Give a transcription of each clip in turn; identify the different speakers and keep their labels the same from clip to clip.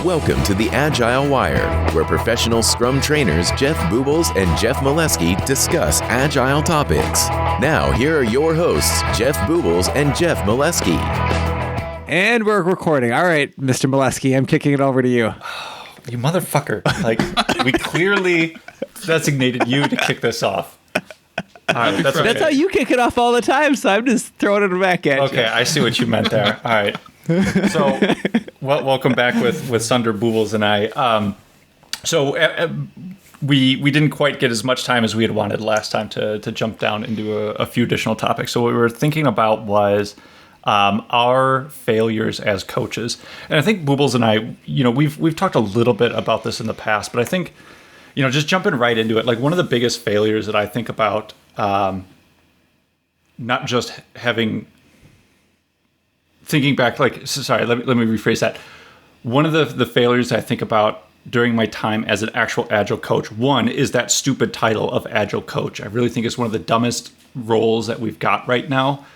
Speaker 1: Welcome to the Agile Wire, where professional Scrum trainers Jeff Boobles and Jeff Molesky discuss Agile topics. Now, here are your hosts, Jeff Boobles and Jeff Molesky.
Speaker 2: And we're recording. All right, Mr. Molesky, I'm kicking it over to you.
Speaker 3: You motherfucker. Like, we clearly designated you to kick this off. All right, that's okay.
Speaker 2: That's how you kick it off all the time, so I'm just throwing it back at you.
Speaker 3: Okay, I see what you meant there. All right. So, welcome back with Sander Dur and I. We didn't quite get as much time as we had wanted last time to jump down into a few additional topics. So what we were thinking about was our failures as coaches. And I think Boobles and I, we've talked a little bit about this in the past, but I think, just jumping right into it, like one of the biggest failures that I think about, not just thinking back, let me rephrase that. One of the failures I think about during my time as an actual Agile coach, one is that stupid title of Agile coach. I really think it's one of the dumbest roles that we've got right now.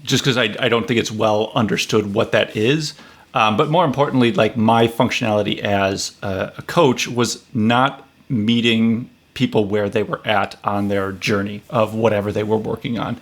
Speaker 3: Just because I don't think it's well understood what that is. But more importantly, like my functionality as a coach was not meeting people where they were at on their journey of whatever they were working on.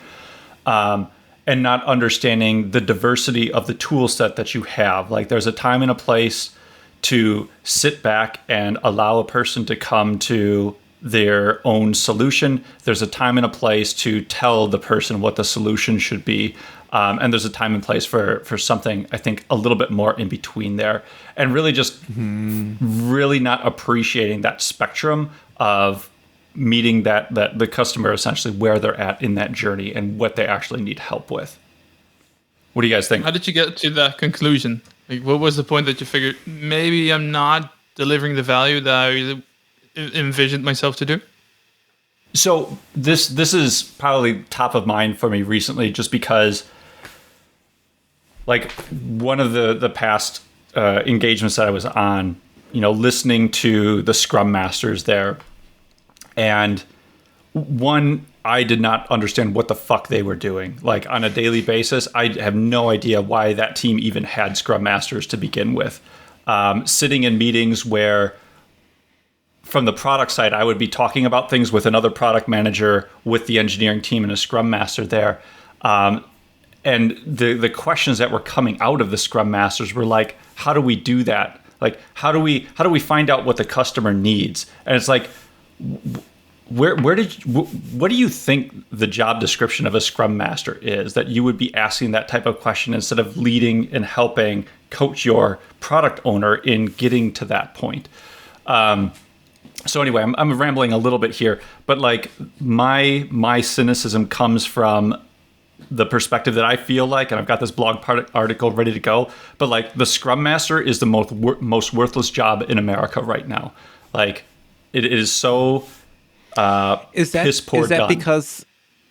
Speaker 3: And not understanding the diversity of the tool set that you have. Like there's a time and a place to sit back and allow a person to come to their own solution. There's a time and a place to tell the person what the solution should be. And there's a time and place for something, I think, a little bit more in between there. And really just really not appreciating that spectrum of meeting that the customer essentially where they're at in that journey and what they actually need help with. What do you guys think?
Speaker 4: How did you get to that conclusion? Like, what was the point that you figured maybe I'm not delivering the value that I envisioned myself to do?
Speaker 3: So this is probably top of mind for me recently, just because like one of the past engagements that I was on, listening to the Scrum Masters there, and one, I did not understand what the fuck they were doing. Like on a daily basis, I have no idea why that team even had Scrum Masters to begin with. Sitting in meetings where from the product side, I would be talking about things with another product manager, with the engineering team and a Scrum Master there. And the questions that were coming out of the Scrum Masters were like, how do we do that? Like, how do we find out what the customer needs? And it's like, what do you think the job description of a Scrum Master is, that you would be asking that type of question instead of leading and helping coach your product owner in getting to that point? So anyway, I'm rambling a little bit here, but like my cynicism comes from the perspective that I feel like, and I've got this blog article ready to go, but like the Scrum Master is the most worthless job in America right now. Like it is so piss poor done.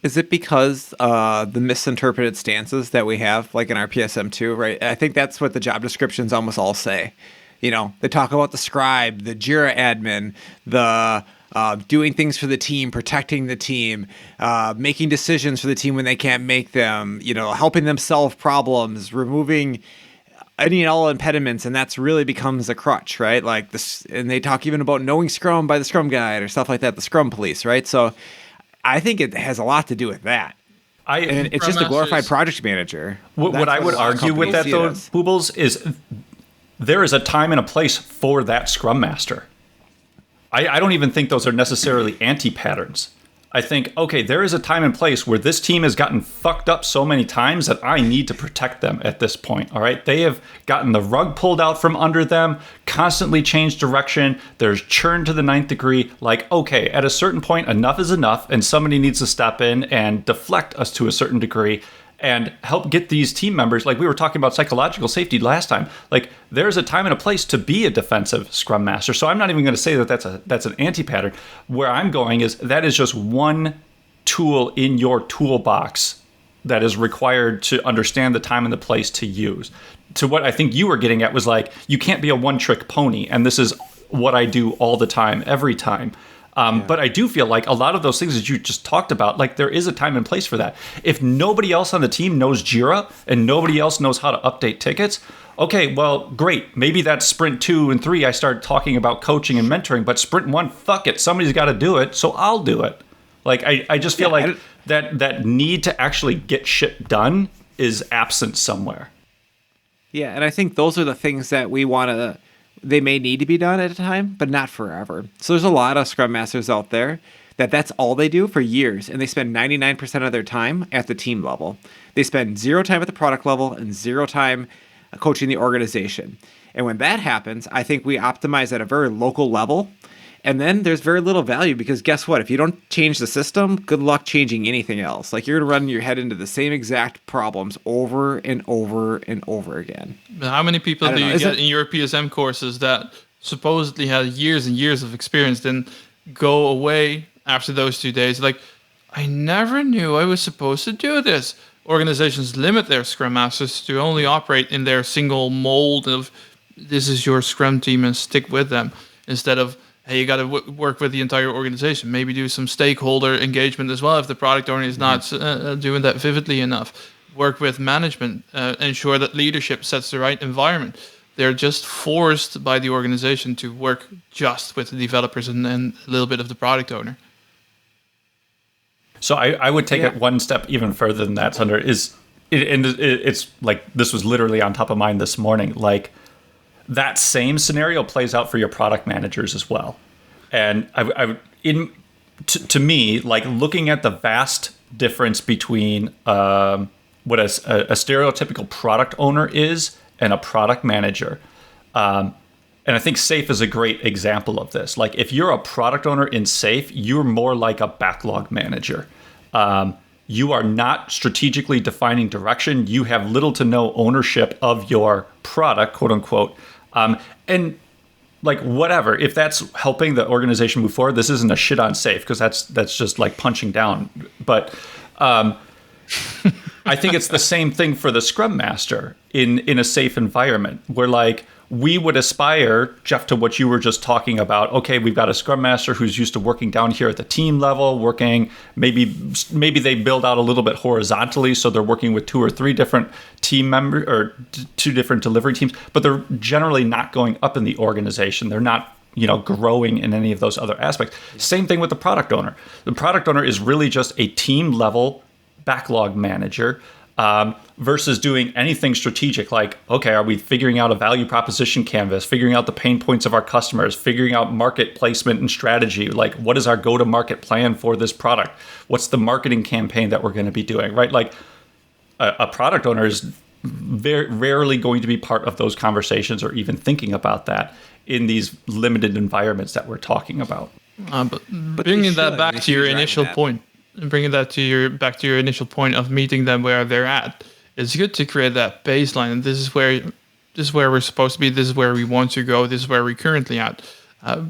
Speaker 2: Is it because the misinterpreted stances that we have, like in our PSM2, right? I think that's what the job descriptions almost all say. They talk about the scribe, the Jira admin, the doing things for the team, protecting the team, making decisions for the team when they can't make them, helping them solve problems, removing any and all impediments, and that's really becomes a crutch, right? Like this, and they talk even about knowing Scrum by the Scrum Guide or stuff like that, the Scrum Police, right? So I think it has a lot to do with that. And it's just a glorified project manager.
Speaker 3: What I would argue with that, though, Boobles, is there is a time and a place for that Scrum Master. I don't even think those are necessarily anti-patterns. I think, okay, there is a time and place where this team has gotten fucked up so many times that I need to protect them at this point, all right? They have gotten the rug pulled out from under them, constantly changed direction. There's churn to the ninth degree. Like, okay, at a certain point, enough is enough, and somebody needs to step in and deflect us to a certain degree and help get these team members, like we were talking about psychological safety last time, like there's a time and a place to be a defensive Scrum Master. So I'm not even going to say that that's an anti-pattern. Where I'm going is that is just one tool in your toolbox that is required to understand the time and the place to use. To what I think you were getting at was like, you can't be a one-trick pony, and this is what I do all the time, every time. But I do feel like a lot of those things that you just talked about, like there is a time and place for that. If nobody else on the team knows Jira and nobody else knows how to update tickets, okay, well, great. Maybe that's sprint 2 and 3. I start talking about coaching and mentoring, but sprint 1, fuck it. Somebody's got to do it, so I'll do it. Like I just feel like that need to actually get shit done is absent somewhere.
Speaker 2: Yeah, and I think those are the things that we want to. They may need to be done at a time, but not forever. So there's a lot of Scrum Masters out there that's all they do for years, and they spend 99% of their time at the team level. They spend 0 time at the product level and 0 time coaching the organization. And when that happens, I think we optimize at a very local level, and then there's very little value because guess what? If you don't change the system, good luck changing anything else. Like you're going to run your head into the same exact problems over and over and over again.
Speaker 4: How many people do you get in your PSM courses that supposedly had years and years of experience then go away after those 2 days? Like, I never knew I was supposed to do this. Organizations limit their Scrum Masters to only operate in their single mold of this is your Scrum team and stick with them instead of, hey, you got to work with the entire organization. Maybe do some stakeholder engagement as well if the product owner is not doing that vividly enough. Work with management, ensure that leadership sets the right environment. They're just forced by the organization to work just with the developers and a little bit of the product owner.
Speaker 3: So I would take it one step even further than that, Sander. It's like this was literally on top of mind this morning. Like that same scenario plays out for your product managers as well. And to me, like looking at the vast difference between what a stereotypical product owner is and a product manager. And I think SAFe is a great example of this. Like if you're a product owner in SAFe, you're more like a backlog manager. You are not strategically defining direction. You have little to no ownership of your product, quote unquote. And like whatever, if that's helping the organization move forward, this isn't a shit on SAFe because that's just like punching down. But I think it's the same thing for the Scrum Master in a SAFe environment where like we would aspire, Jeff, to what you were just talking about. Okay, we've got a Scrum Master who's used to working down here at the team level, working maybe they build out a little bit horizontally, so they're working with 2 or 3 different team members or 2 different delivery teams, but they're generally not going up in the organization. They're not growing in any of those other aspects. Same thing with the product owner. The product owner is really just a team level backlog manager. Versus doing anything strategic like, okay, are we figuring out a value proposition canvas, figuring out the pain points of our customers, figuring out market placement and strategy, like what is our go-to-market plan for this product? What's the marketing campaign that we're going to be doing, right? Like a product owner is very rarely going to be part of those conversations or even thinking about that in these limited environments that we're talking about.
Speaker 4: But bringing that back to your initial point, and bringing that to your initial point of meeting them where they're at, it's good to create that baseline. And this is where we're supposed to be. This is where we want to go. This is where we're currently at.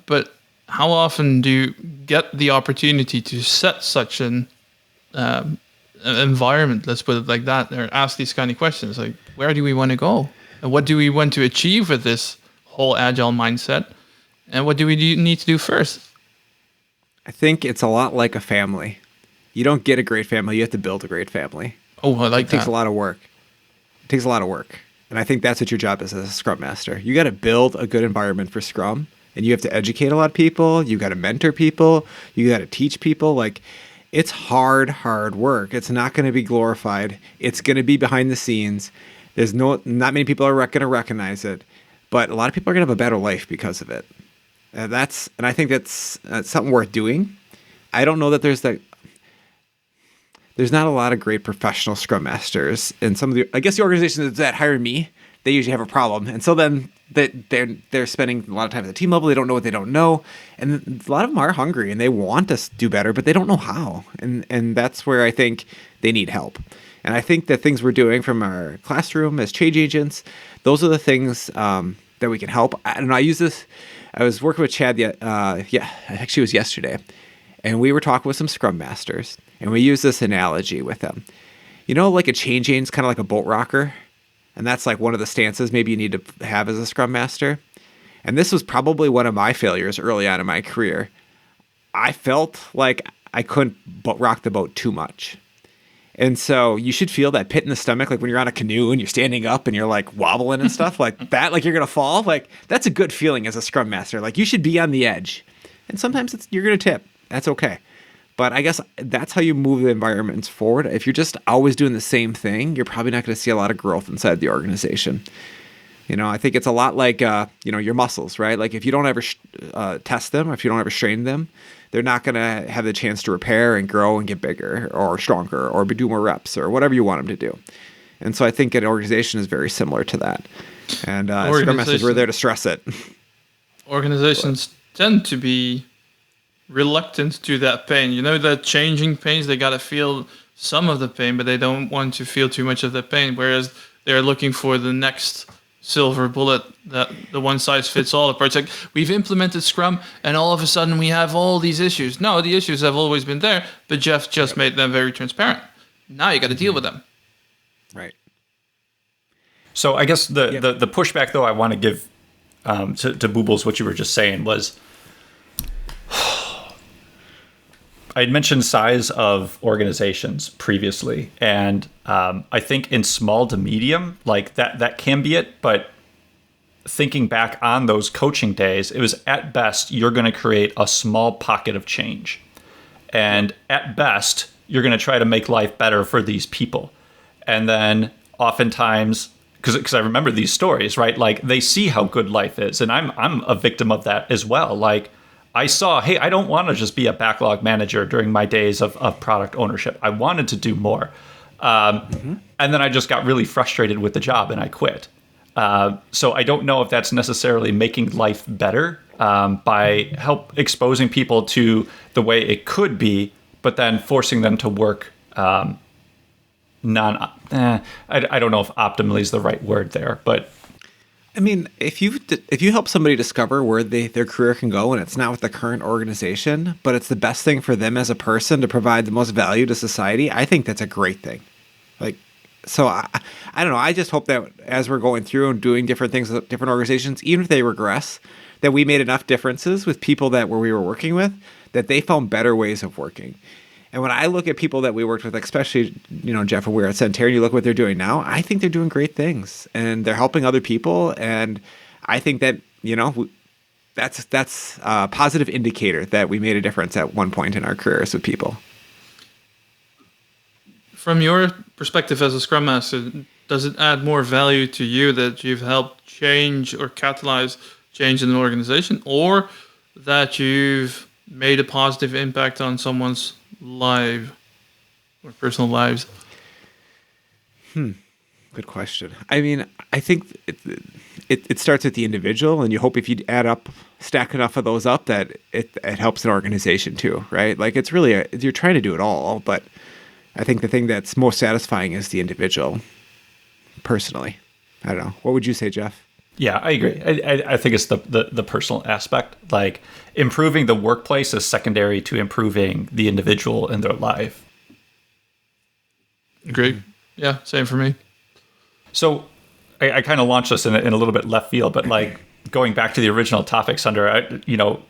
Speaker 4: But how often do you get the opportunity to set such an environment? Let's put it like that, or ask these kind of questions like, where do we want to go, and what do we want to achieve with this whole agile mindset, and what do we need to do first?
Speaker 2: I think it's a lot like a family. You don't get a great family. You have to build a great family.
Speaker 4: Oh, I like that.
Speaker 2: It takes a lot of work. And I think that's what your job is as a Scrum Master. You got to build a good environment for Scrum, and you have to educate a lot of people. You got to mentor people. You got to teach people. Like, it's hard work. It's not going to be glorified. It's going to be behind the scenes. There's not many people are going to recognize it, but a lot of people are going to have a better life because of it. And I think that's something worth doing. I don't know that there's not a lot of great professional Scrum Masters, and I guess the organizations that hire me, they usually have a problem, and so then they're spending a lot of time at the team level. They don't know what they don't know, and a lot of them are hungry and they want to do better, but they don't know how, and that's where I think they need help. And I think the things we're doing from our classroom as change agents, those are the things that we can help. And I use this. I was working with Chad. Actually, it was yesterday, and we were talking with some Scrum Masters. And we use this analogy with them. Like a change agent's kind of like a boat rocker. And that's like one of the stances maybe you need to have as a Scrum Master. And this was probably one of my failures early on in my career. I felt like I couldn't rock the boat too much. And so you should feel that pit in the stomach, like when you're on a canoe and you're standing up and you're like wobbling and stuff like that, like you're going to fall. Like that's a good feeling as a scrum master. Like you should be on the edge. And sometimes you're going to tip. That's okay. But I guess that's how you move the environments forward. If you're just always doing the same thing, you're probably not going to see a lot of growth inside the organization. I think it's a lot like, your muscles, right? Like if you don't ever test them, if you don't ever strain them, they're not going to have the chance to repair and grow and get bigger or stronger or do more reps or whatever you want them to do. And so I think an organization is very similar to that. And Scrum Masters, we're there to stress it.
Speaker 4: Organizations tend to be reluctant to that pain. That changing pains, they got to feel some of the pain, but they don't want to feel too much of the pain. Whereas they're looking for the next silver bullet, that the one size fits all approach. Like we've implemented Scrum and all of a sudden we have all these issues. No, the issues have always been there, but Jeff just made them very transparent. Now you got to deal with them.
Speaker 2: Right.
Speaker 3: So I guess the pushback though I want to give to Boobles, what you were just saying was, I had mentioned size of organizations previously, and I think in small to medium, like that can be it. But thinking back on those coaching days, it was at best, you're going to create a small pocket of change. And at best, you're going to try to make life better for these people. And then oftentimes, because I remember these stories, right? Like they see how good life is. And I'm a victim of that as well. Like, I saw, hey, I don't want to just be a backlog manager during my days of product ownership. I wanted to do more. And then I just got really frustrated with the job and I quit. So I don't know if that's necessarily making life better by exposing people to the way it could be, but then forcing them to work I don't know if optimally is the right word there, but
Speaker 2: I mean, if you help somebody discover where their career can go and it's not with the current organization, but it's the best thing for them as a person to provide the most value to society, I think that's a great thing. Like, so I don't know. I just hope that as we're going through and doing different things with different organizations, even if they regress, that we made enough differences with people we were working with, that they found better ways of working. And when I look at people that we worked with, especially, Jeff, when we were at Centera, and you look what they're doing now, I think they're doing great things and they're helping other people. And I think that, that's a positive indicator that we made a difference at one point in our careers with people.
Speaker 4: From your perspective as a Scrum Master, does it add more value to you that you've helped change or catalyze change in an organization, or that you've made a positive impact on someone's life or personal lives?
Speaker 2: Good question. I mean, I think it starts with the individual, and you hope if you stack enough of those up that it helps an organization too, right? Like it's really you're trying to do it all, but I think the thing that's most satisfying is the individual. Personally, I don't know. What would you say, Jeff?
Speaker 3: Yeah, I agree. I think it's the personal aspect. Like improving the workplace is secondary to improving the individual in their life.
Speaker 4: Agreed. Yeah, same for me.
Speaker 3: So I kind of launched this in a little bit left field, but like going back to the original topic, Sander,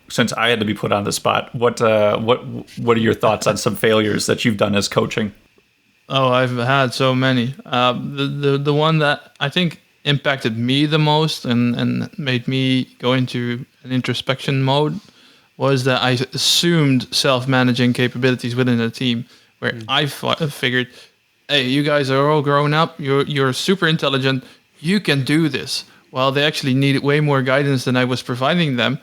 Speaker 3: since I had to be put on the spot, what are your thoughts on some failures that you've done as coaching?
Speaker 4: Oh, I've had so many. The one that I think impacted me the most and made me go into an introspection mode was that I assumed self-managing capabilities within a team, where I figured, hey, you guys are all grown up, you're super intelligent, you can do this. Well, they actually needed way more guidance than I was providing them.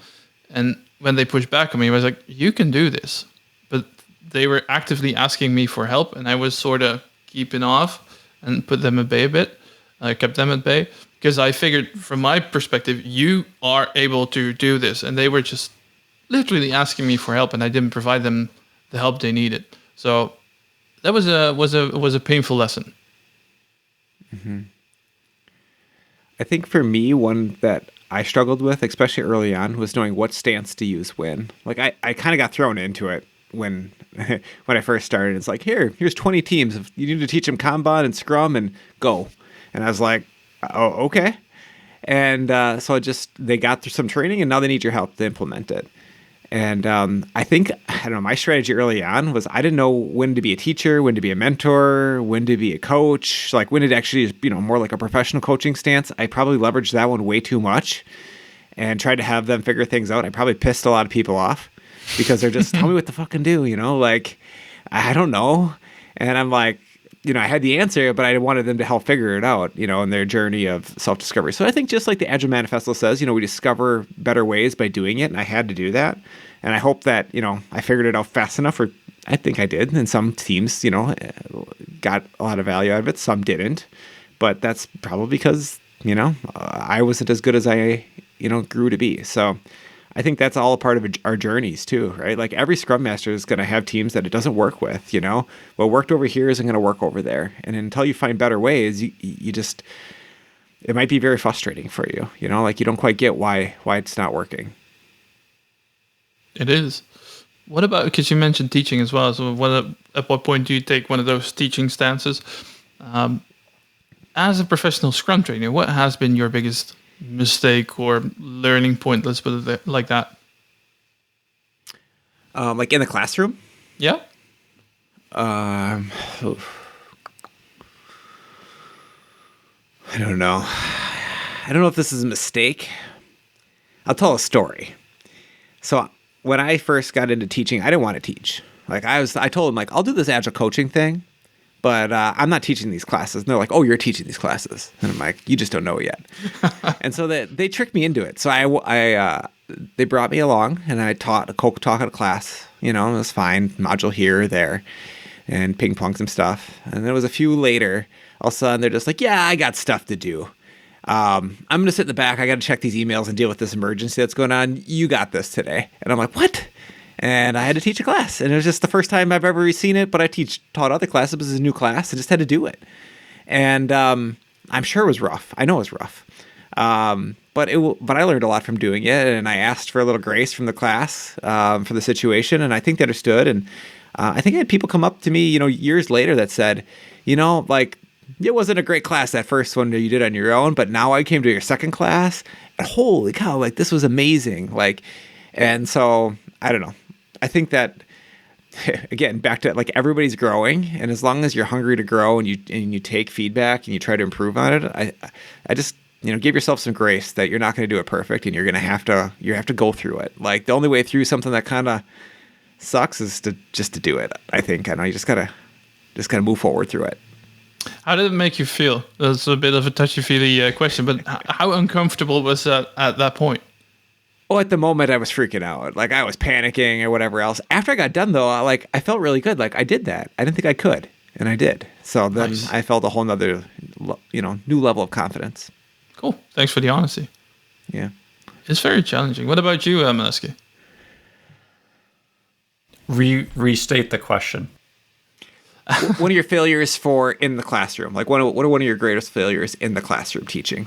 Speaker 4: And when they pushed back on me, I was like, you can do this. But they were actively asking me for help, and I was sort of keeping off and put them at bay a bit. I kept them at bay because I figured from my perspective, you are able to do this. And they were just literally asking me for help, and I didn't provide them the help they needed. So that was a painful lesson.
Speaker 2: Mm-hmm. I think for me, one that I struggled with, especially early on, was knowing what stance to use when. Like I kind of got thrown into it when I first started. It's like, here's 20 teams. You need to teach them Kanban and Scrum and go. And I was like, oh, okay. And so they got through some training, and now they need your help to implement it. And I think, I don't know, my strategy early on was I didn't know when to be a teacher, when to be a mentor, when to be a coach, like when it actually is, more like a professional coaching stance. I probably leveraged that one way too much and tried to have them figure things out. I probably pissed a lot of people off because they're just, tell me what to fucking do, like, I don't know. And I'm like, I had the answer, but I wanted them to help figure it out, in their journey of self-discovery. So I think just like the Agile Manifesto says, we discover better ways by doing it, and I had to do that. And I hope that, I figured it out fast enough, or I think I did. And some teams, got a lot of value out of it. Some didn't. But that's probably because, I wasn't as good as I, grew to be. So I think that's all a part of our journeys too, right? Like every Scrum Master is going to have teams that it doesn't work with, what worked over here isn't going to work over there. And until you find better ways, you just, it might be very frustrating for you, like you don't quite get why it's not working.
Speaker 4: It is. What about, because you mentioned teaching as well, so at what point do you take one of those teaching stances? As a professional Scrum trainer, what has been your biggest mistake or learning point, let's put it like that?
Speaker 2: Like in the classroom?
Speaker 4: Yeah.
Speaker 2: I don't know. I don't know if this is a mistake. I'll tell a story. So when I first got into teaching, I didn't want to teach. Like I told them, like, I'll do this Agile coaching thing, but I'm not teaching these classes. And they're like, oh, you're teaching these classes. And I'm like, you just don't know it yet. And so they tricked me into it. So they brought me along, and I taught a talk at a class. It was fine, module here or there, and ping pong some stuff. And there was a few later, all of a sudden they're just like, yeah, I got stuff to do. I'm going to sit in the back. I got to check these emails and deal with this emergency that's going on. You got this today. And I'm like, what? And I had to teach a class. And it was just the first time I've ever seen it, but I taught other classes. It was a new class. I just had to do it. And I'm sure it was rough. I know it was rough. But I learned a lot from doing it. And I asked for a little grace from the class for the situation. And I think they understood. And I think I had people come up to me, years later that said, like, it wasn't a great class, that first one that you did on your own, but now I came to your second class, and holy cow, like, this was amazing. Like, and so, I don't know. I think that, again, back to, like, everybody's growing, and as long as you're hungry to grow and you take feedback and you try to improve on it, I just, give yourself some grace that you're not going to do it perfect, and you're going to have to go through it. Like, the only way through something that kind of sucks is to do it, I think. I know you just gotta move forward through it.
Speaker 4: How did it make you feel? That's a bit of a touchy-feely question, but how uncomfortable was that at that point?
Speaker 2: Oh, at the moment I was freaking out. Like I was panicking or whatever else. After I got done though, I felt really good. Like I did that. I didn't think I could, and I did. So then nice. I felt a whole nother, new level of confidence.
Speaker 4: Cool. Thanks for the honesty.
Speaker 2: Yeah.
Speaker 4: It's very challenging. What about you, Maleski?
Speaker 3: Restate the question.
Speaker 2: One of your failures in the classroom? Like what are one of your greatest failures in the classroom teaching?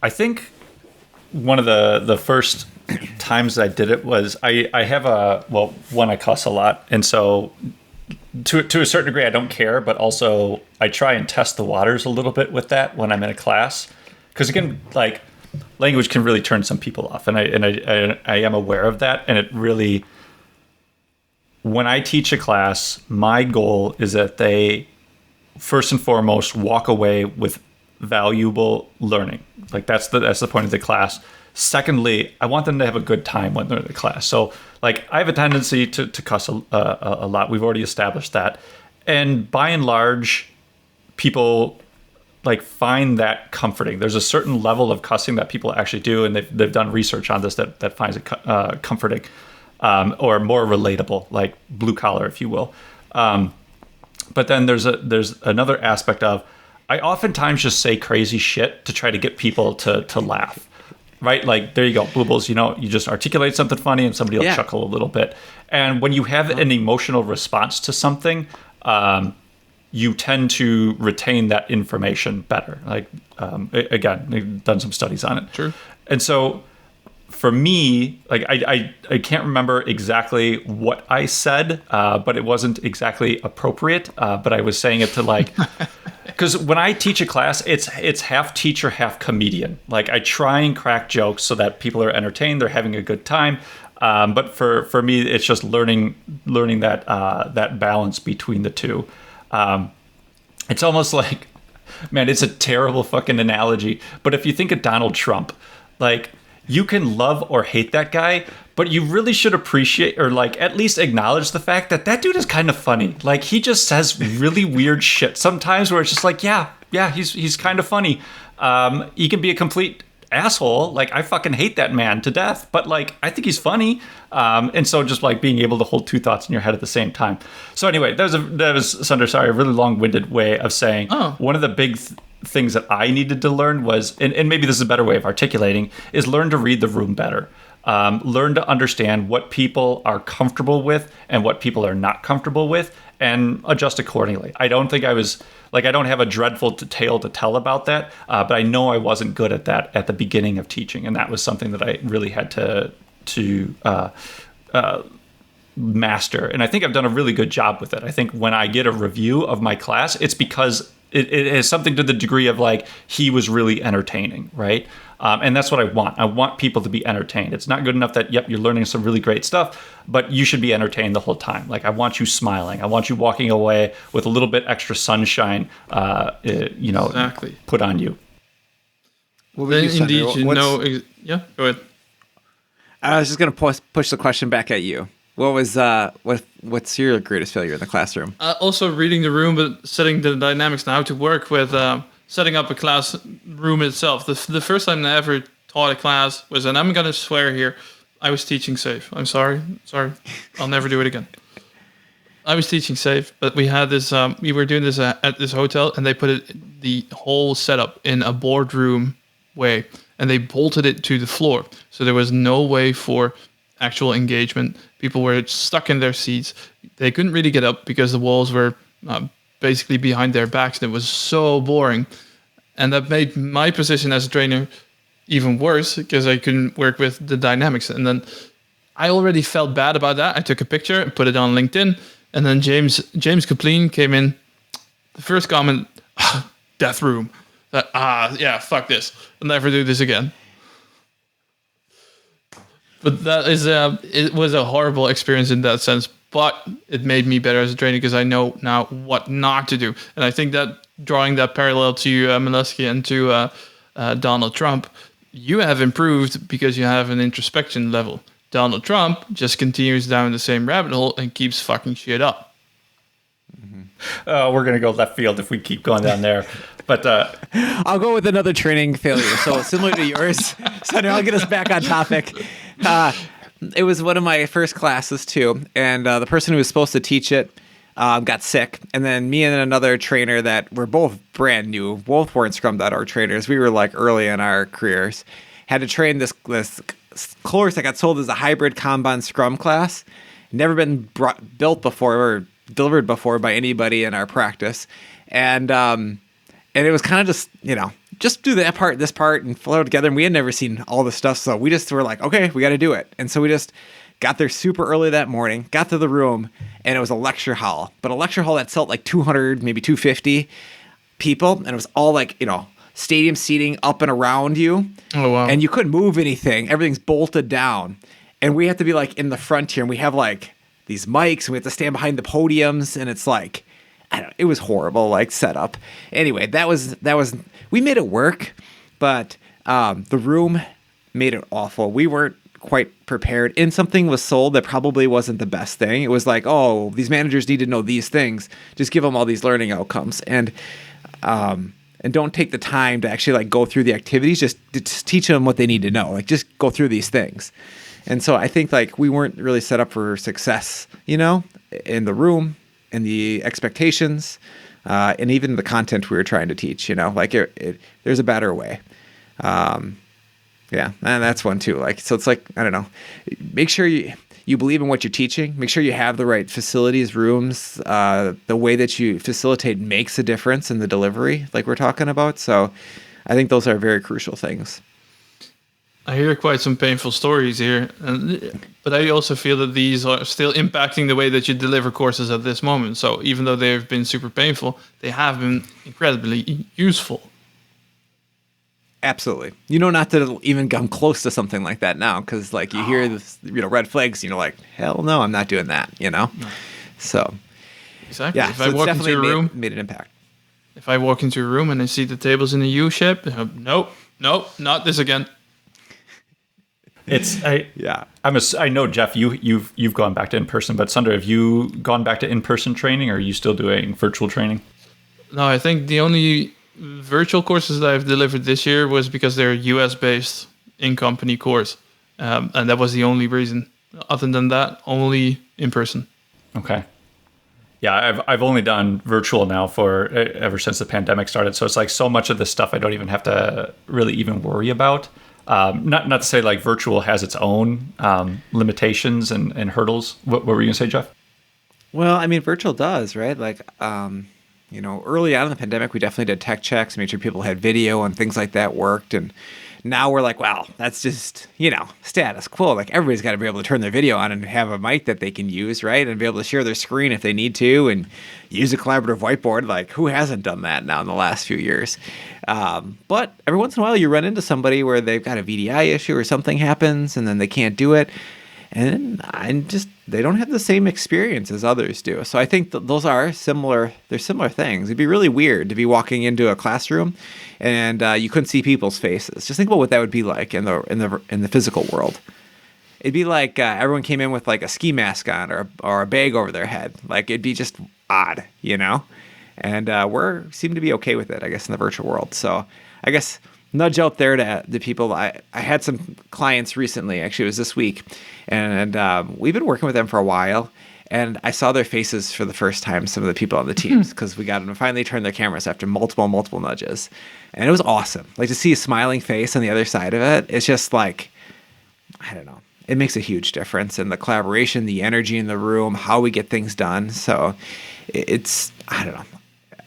Speaker 3: I think one of the first times I did it was I have I cuss a lot, and so to a certain degree I don't care, but also I try and test the waters a little bit with that when I'm in a class, because again, like, language can really turn some people off, and I am aware of that, and it really, when I teach a class, my goal is that they first and foremost walk away with valuable learning. Like that's the point of the class. Secondly, I want them to have a good time when they're in the class. So like I have a tendency to cuss a lot. We've already established that. And by and large, people like find that comforting. There's a certain level of cussing that people actually do, and they've done research on this that finds it comforting. Or more relatable, like blue collar, if you will. But then there's another aspect of, I oftentimes just say crazy shit to try to get people to laugh, right? Like, there you go, Boobles, you just articulate something funny and somebody will chuckle a little bit. And when you have an emotional response to something, you tend to retain that information better. Like, again, they've done some studies on it.
Speaker 4: True.
Speaker 3: And so, for me, like I can't remember exactly what I said, but it wasn't exactly appropriate. But I was saying it to like, because when I teach a class, it's half teacher, half comedian. Like I try and crack jokes so that people are entertained, they're having a good time. But for me, it's just learning that balance between the two. It's almost like, man, it's a terrible fucking analogy. But if you think of Donald Trump, like you can love or hate that guy, but you really should appreciate or like at least acknowledge the fact that that dude is kind of funny. Like he just says really weird shit sometimes where it's just like, yeah, he's kind of funny. He can be a complete asshole. Like I fucking hate that man to death, but like I think he's funny. And so just like being able to hold two thoughts in your head at the same time. So anyway, that was Sander, sorry, a really long-winded way of saying one of the big things that I needed to learn was, and maybe this is a better way of articulating, is learn to read the room better. Learn to understand what people are comfortable with and what people are not comfortable with and adjust accordingly. I don't think I was, like, I don't have a dreadful tale to tell about that, but I know I wasn't good at that at the beginning of teaching. And that was something that I really had to master. And I think I've done a really good job with it. I think when I get a review of my class, it's because it has something to the degree of like, he was really entertaining, right? And that's what I want. I want people to be entertained. It's not good enough that, yep, you're learning some really great stuff, but you should be entertained the whole time. Like, I want you smiling. I want you walking away with a little bit extra sunshine, exactly, put on you.
Speaker 2: Well,
Speaker 4: indeed, yeah, go ahead.
Speaker 2: I was just going to push the question back at you. What was what's your greatest failure in the classroom?
Speaker 4: Also reading the room, but setting the dynamics and how to work with setting up a classroom itself. The first time I ever taught a class was, and I'm going to swear here, I was teaching safe. I'm sorry. I'll never do it again. I was teaching safe, but we had this, we were doing this at this hotel, and they put the whole setup in a boardroom way, and they bolted it to the floor. So there was no way for actual engagement. People were stuck in their seats. They couldn't really get up because the walls were basically behind their backs, and it was so boring. And that made my position as a trainer even worse because I couldn't work with the dynamics. And then I already felt bad about that. I took a picture and put it on LinkedIn. And then James Kapleen came in. The first comment, death room. Yeah, fuck this. I'll never do this again. But that is it was a horrible experience in that sense. But it made me better as a trainer because I know now what not to do. And I think that drawing that parallel to Milewski and to Donald Trump, you have improved because you have an introspection level. Donald Trump just continues down the same rabbit hole and keeps fucking shit up.
Speaker 3: Mm-hmm. We're going to go left field if we keep going down there. But
Speaker 2: I'll go with another training failure. So similar to yours. So now I'll get us back on topic. It was one of my first classes too. And the person who was supposed to teach it got sick. And then me and another trainer that were both brand new, both weren't Scrum.org trainers. We were like early in our careers. Had to train this course that got sold as a hybrid Kanban Scrum class. Never been built before or delivered before by anybody in our practice. And it was kind of just do that part, this part, and flow together. And we had never seen all this stuff. So we just were like, okay, we got to do it. And so we just got there super early that morning, got to the room, and it was a lecture hall. But a lecture hall that felt like 200, maybe 250 people. And it was all like, stadium seating up and around you.
Speaker 4: Oh, wow.
Speaker 2: And you couldn't move anything. Everything's bolted down. And we have to be like in the front here, and we have like these mics, and we have to stand behind the podiums, and it's like, it was horrible, like setup. Anyway, that was we made it work, but the room made it awful. We weren't quite prepared, and something was sold that probably wasn't the best thing. It was like, oh, these managers need to know these things. Just give them all these learning outcomes, and don't take the time to actually like go through the activities. Just teach them what they need to know. Like just go through these things. And so I think like we weren't really set up for success, in the room, in the expectations, and even the content we were trying to teach. Like there's a better way. Yeah, and that's one too. Like so, it's like I don't know. Make sure you believe in what you're teaching. Make sure you have the right facilities, rooms. The way that you facilitate makes a difference in the delivery, like we're talking about. So I think those are very crucial things.
Speaker 4: I hear quite some painful stories here, but I also feel that these are still impacting the way that you deliver courses at this moment. So even though they've been super painful, they have been incredibly useful.
Speaker 2: Absolutely. Not to even come close to something like that now, because like you hear this, red flags, like, hell no, I'm not doing that, No. So
Speaker 4: exactly.
Speaker 2: Yeah,
Speaker 4: If
Speaker 2: so
Speaker 4: I
Speaker 2: it's
Speaker 4: walk into a
Speaker 2: definitely
Speaker 4: room,
Speaker 2: made an impact.
Speaker 4: if I walk into a room and I see the tables in a U shape, nope, not this again.
Speaker 3: I know, Jeff, you've gone back to in person, but Sander, have you gone back to in person training, or are you still doing virtual training?
Speaker 4: No, I think the only virtual courses that I've delivered this year was because they're US based in company course, and that was the only reason. Other than that, only in person.
Speaker 3: Okay. Yeah, I've only done virtual now for ever since the pandemic started. So it's like so much of this stuff I don't even have to really even worry about. Not to say like virtual has its own limitations and hurdles. What were you gonna say, Jeff?
Speaker 2: Well, I mean, virtual does, right? Like, early on in the pandemic, we definitely did tech checks, made sure people had video and things like that worked. And now we're like, wow, that's just, status quo. Like everybody's got to be able to turn their video on and have a mic that they can use, right? And be able to share their screen if they need to and use a collaborative whiteboard. Like who hasn't done that now in the last few years? But every once in a while you run into somebody where they've got a VDI issue or something happens and then they can't do it. And they don't have the same experience as others do. So I think those are similar. They're similar things. It'd be really weird to be walking into a classroom and you couldn't see people's faces. Just think about what that would be like in the physical world. It'd be like everyone came in with like a ski mask on or a bag over their head. Like it'd be just odd, And we seem to be okay with it, I guess, in the virtual world. So I guess nudge out there to the people. I had some clients recently, actually it was this week, and we've been working with them for a while, and I saw their faces for the first time, some of the people on the teams, because we got them to finally turn their cameras after multiple nudges, and it was awesome. Like to see a smiling face on the other side of it, it's just like, I don't know, it makes a huge difference in the collaboration, the energy in the room, how we get things done. So it's, I don't know,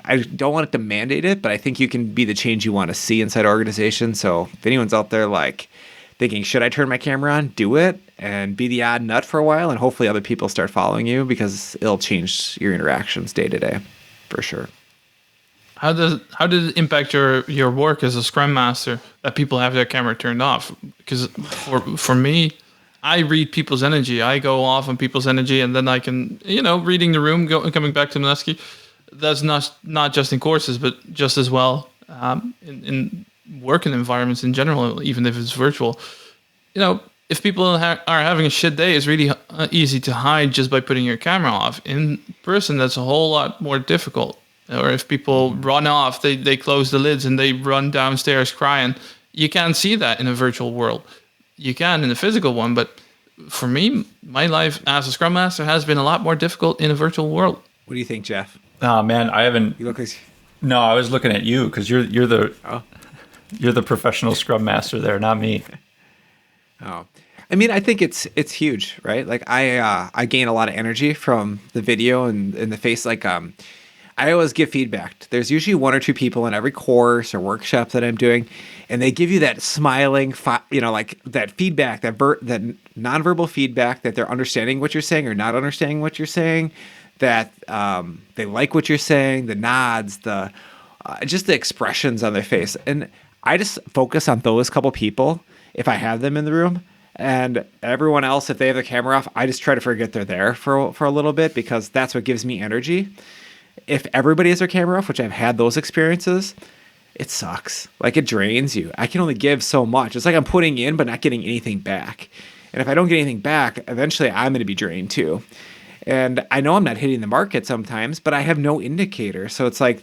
Speaker 2: I don't want it to mandate it, but I think you can be the change you want to see inside organizations. So if anyone's out there like thinking, should I turn my camera on? Do it and be the odd nut for a while, and hopefully other people start following you because it'll change your interactions day to day for sure.
Speaker 4: How did it impact your work as a Scrum Master that people have their camera turned off? Because for me, I read people's energy. I go off on people's energy, and then I can, reading the room, coming back to Molesky. That's not just in courses, but just as well in working environments in general, even if it's virtual. If people are having a shit day, it's really easy to hide just by putting your camera off. In person, that's a whole lot more difficult. Or if people run off, they close the lids and they run downstairs crying. You can't see that in a virtual world. You can in a physical one, but for me, my life as a Scrum Master has been a lot more difficult in a virtual world.
Speaker 2: What do you think, Jeff?
Speaker 3: Oh man, I haven't.
Speaker 2: You look like...
Speaker 3: No, I was looking at you because you're the professional Scrum Master there, not me.
Speaker 2: Oh, I mean, I think it's huge, right? Like I gain a lot of energy from the video and the face. Like I always give feedback. There's usually one or two people in every course or workshop that I'm doing, and they give you that smiling, like that feedback, that nonverbal feedback that they're understanding what you're saying or not understanding what you're saying. That they like what you're saying, the nods, just the expressions on their face. And I just focus on those couple people if I have them in the room. And everyone else, if they have their camera off, I just try to forget they're there for a little bit because that's what gives me energy. If everybody has their camera off, which I've had those experiences, it sucks. Like it drains you. I can only give so much. It's like I'm putting in but not getting anything back. And if I don't get anything back, eventually I'm going to be drained too. And I know I'm not hitting the market sometimes, but I have no indicator. So it's like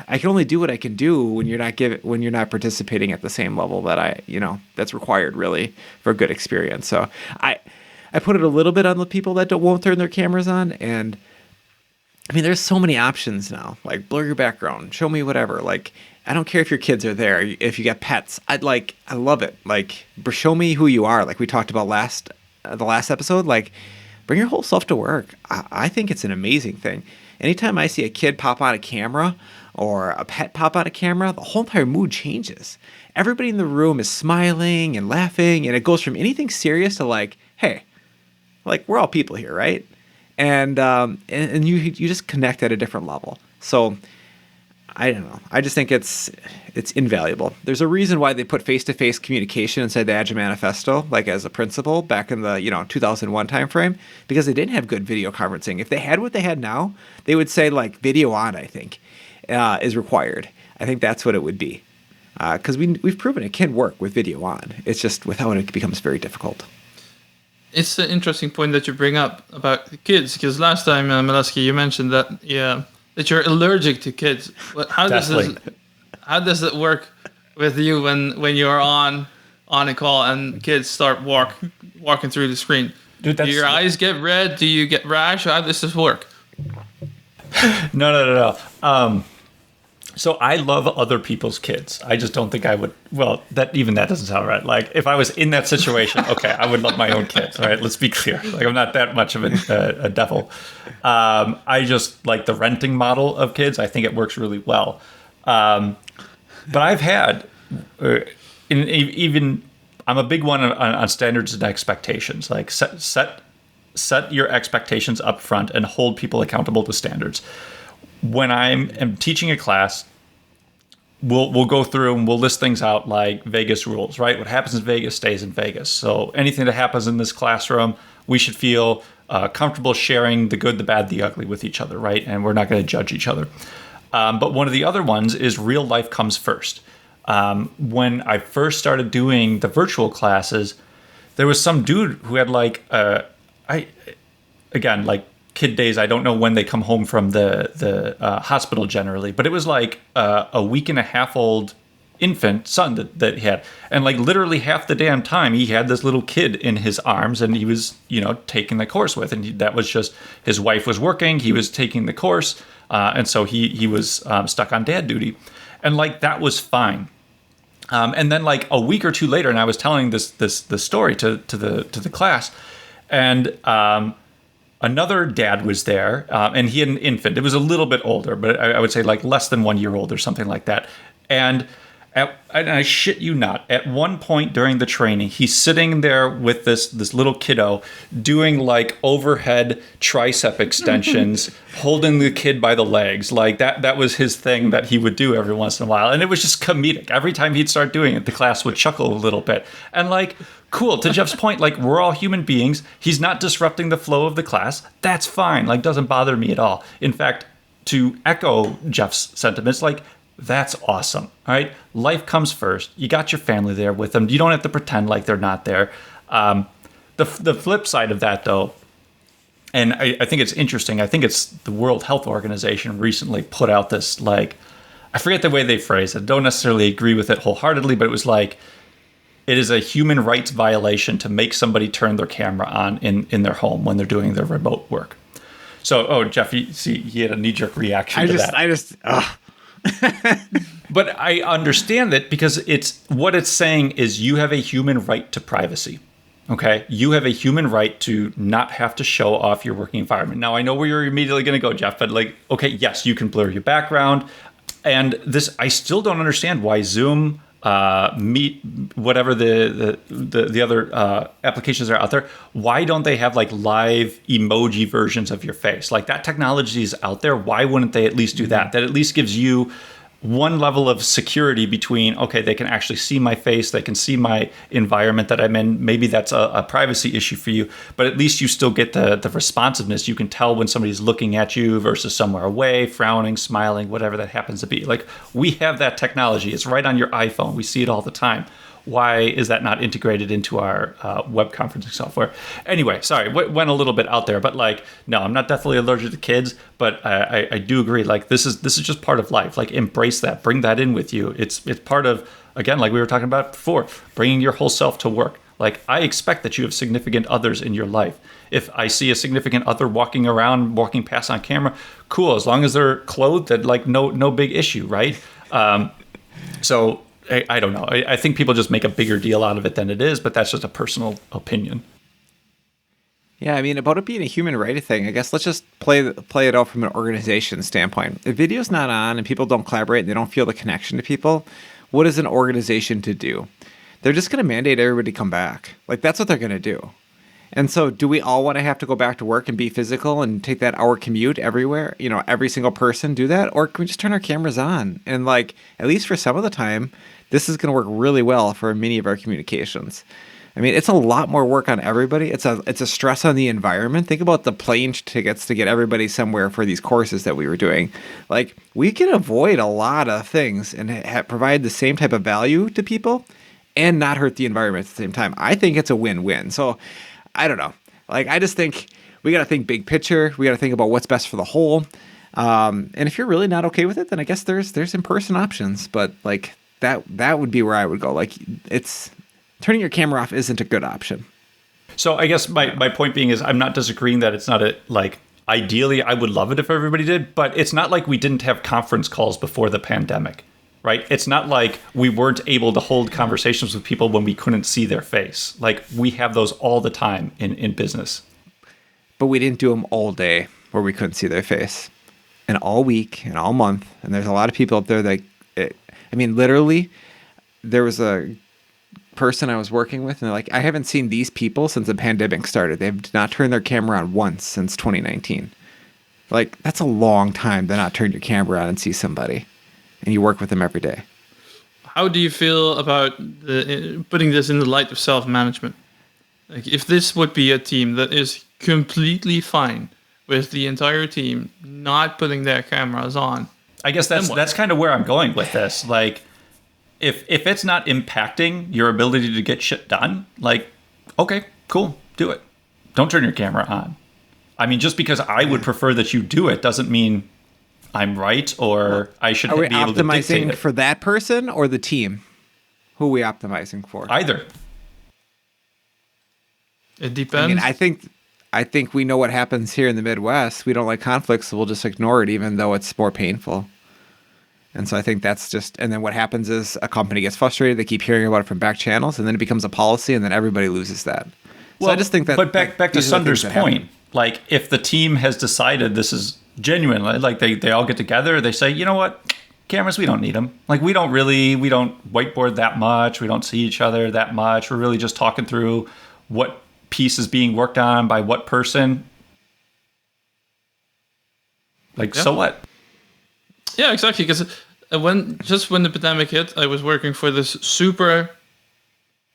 Speaker 2: I can only do what I can do when you're not participating at the same level that that's required really for a good experience. So I put it a little bit on the people that won't turn their cameras on. And I mean, there's so many options now, like blur your background, show me whatever. Like, I don't care if your kids are there, if you got pets. I love it. Like, show me who you are. Like we talked about the last episode, like, bring your whole self to work. I think it's an amazing thing. Anytime I see a kid pop on a camera, or a pet pop out of camera, the whole entire mood changes. Everybody in the room is smiling and laughing, and it goes from anything serious to like, hey, like we're all people here, right? And you just connect at a different level. So I don't know. I just think it's invaluable. There's a reason why they put face-to-face communication inside the Agile Manifesto, like as a principle back in the 2001 timeframe, because they didn't have good video conferencing. If they had what they had now, they would say like video on. I think is required. I think that's what it would be, because we've proven it can work with video on. It's just without it becomes very difficult.
Speaker 4: It's an interesting point that you bring up about the kids, because last time, Mileski, you mentioned that that you're allergic to kids. But how does it work with you when you're on a call and kids start walking through the screen?
Speaker 3: Dude,
Speaker 4: do your eyes get red? Do you get rash? How does this work?
Speaker 3: No. So I love other people's kids. I just don't think I would. Well, that doesn't sound right. Like if I was in that situation, okay, I would love my own kids. All right, let's be clear. Like I'm not that much of a devil. I just like the renting model of kids. I think it works really well. But I've had, even I'm a big one on standards and expectations. Like set your expectations up front and hold people accountable to standards. When I'm teaching a class, we'll go through and we'll list things out like Vegas rules, right? What happens in Vegas stays in Vegas. So anything that happens in this classroom, we should feel comfortable sharing the good, the bad, the ugly with each other, right? And we're not going to judge each other. But one of the other ones is real life comes first. When I first started doing the virtual classes, there was some dude who had like kid days. I don't know when they come home from the hospital generally, but it was like a week and a half old infant son that he had, and like literally half the damn time he had this little kid in his arms, and he was taking the course with, and that was just his wife was working, he was taking the course, and so he was stuck on dad duty, and like that was fine. And then like a week or two later, and I was telling this story to the class, and another dad was there, and he had an infant. It was a little bit older, but I would say like less than 1 year old or something like that. And I shit you not, at one point during the training, he's sitting there with this little kiddo doing like overhead tricep extensions, holding the kid by the legs. Like that was his thing that he would do every once in a while. And it was just comedic. Every time he'd start doing it, the class would chuckle a little bit. And like, cool, to Jeff's point, like we're all human beings. He's not disrupting the flow of the class. That's fine. Like doesn't bother me at all. In fact, to echo Jeff's sentiments, like that's awesome. All right. Life comes first. You got your family there with them. You don't have to pretend like they're not there. The flip side of that, though, and I think it's interesting. I think it's the World Health Organization recently put out this, like, I forget the way they phrased it. Don't necessarily agree with it wholeheartedly, but it was like, it is a human rights violation to make somebody turn their camera on in their home when they're doing their remote work. So, Jeff, he had a knee-jerk reaction to that. But I understand that, because what it's saying is you have a human right to privacy. Okay, you have a human right to not have to show off your working environment. Now, I know where you're immediately going to go, Jeff, but like, okay, yes, you can blur your background, and this I still don't understand why Zoom, Meet, whatever the other applications are out there, why don't they have like live emoji versions of your face? Like that technology is out there. Why wouldn't they at least do that? That at least gives you one level of security between, okay, they can actually see my face, they can see my environment that I'm in. Maybe that's a privacy issue for you, but at least you still get the responsiveness. You can tell when somebody's looking at you versus somewhere away, frowning, smiling, whatever that happens to be. Like, we have that technology. It's right on your iPhone. We see it all the time. Why is that not integrated into our web conferencing software? Anyway, sorry, went a little bit out there, but like, no, I'm not deathly allergic to kids, but I do agree. Like, this is just part of life. Like, embrace that, bring that in with you. It's part of, again, like we were talking about before, bringing your whole self to work. Like, I expect that you have significant others in your life. If I see a significant other walking past on camera, cool. As long as they're clothed, that like no big issue, right? So. I don't know. I think people just make a bigger deal out of it than it is, but that's just a personal opinion.
Speaker 2: Yeah, I mean, about it being a human right thing, I guess let's just play it out from an organization standpoint. If video's not on and people don't collaborate and they don't feel the connection to people, what is an organization to do? They're just going to mandate everybody come back. Like, that's what they're going to do. And so do we all want to have to go back to work and be physical and take that hour commute everywhere? You know, every single person do that? Or can we just turn our cameras on? And like, at least for some of the time, this is going to work really well for many of our communications. I mean, it's a lot more work on everybody. It's a stress on the environment. Think about the plane tickets to get everybody somewhere for these courses that we were doing. Like, we can avoid a lot of things and provide the same type of value to people and not hurt the environment at the same time. I think it's a win-win. So, I don't know. Like, I just think we got to think big picture. We got to think about what's best for the whole. And if you're really not okay with it, then I guess there's in-person options. But like that would be where I would go. Like, it's turning your camera off isn't a good option.
Speaker 3: So I guess my point being is I'm not disagreeing that it's not ideally I would love it if everybody did, but it's not like we didn't have conference calls before the pandemic, right? It's not like we weren't able to hold conversations with people when we couldn't see their face. Like, we have those all the time in business.
Speaker 2: But we didn't do them all day where we couldn't see their face, and all week and all month. And there's a lot of people up there that, literally, there was a person I was working with, and they're like, I haven't seen these people since the pandemic started. They've not turned their camera on once since 2019. Like, that's a long time to not turn your camera on and see somebody, and you work with them every day.
Speaker 4: How do you feel about putting this in the light of self-management? Like, if this would be a team that is completely fine with the entire team not putting their cameras on,
Speaker 3: I guess that's kind of where I'm going with this. Like, if it's not impacting your ability to get shit done, like, okay, cool, do it. Don't turn your camera on. I mean, just because I would prefer that you do it doesn't mean I'm right or I should be able to dictate it.
Speaker 2: Are we optimizing for that person or the team? Who are we optimizing for?
Speaker 3: Either.
Speaker 4: It depends.
Speaker 2: I mean, I think we know what happens here in the Midwest. We don't like conflict, so we'll just ignore it, even though it's more painful. And so I think that's just, and then what happens is a company gets frustrated. They keep hearing about it from back channels, and then it becomes a policy, and then everybody loses that.
Speaker 3: Well,
Speaker 2: so I just think that.
Speaker 3: But back to Sander's point, like, if the team has decided this is genuine, like they all get together, they say, you know what, cameras, we don't need them. Like, we don't whiteboard that much. We don't see each other that much. We're really just talking through what piece is being worked on by what person. Like, yeah. So what?
Speaker 4: Yeah, exactly. Because when the pandemic hit, I was working for this super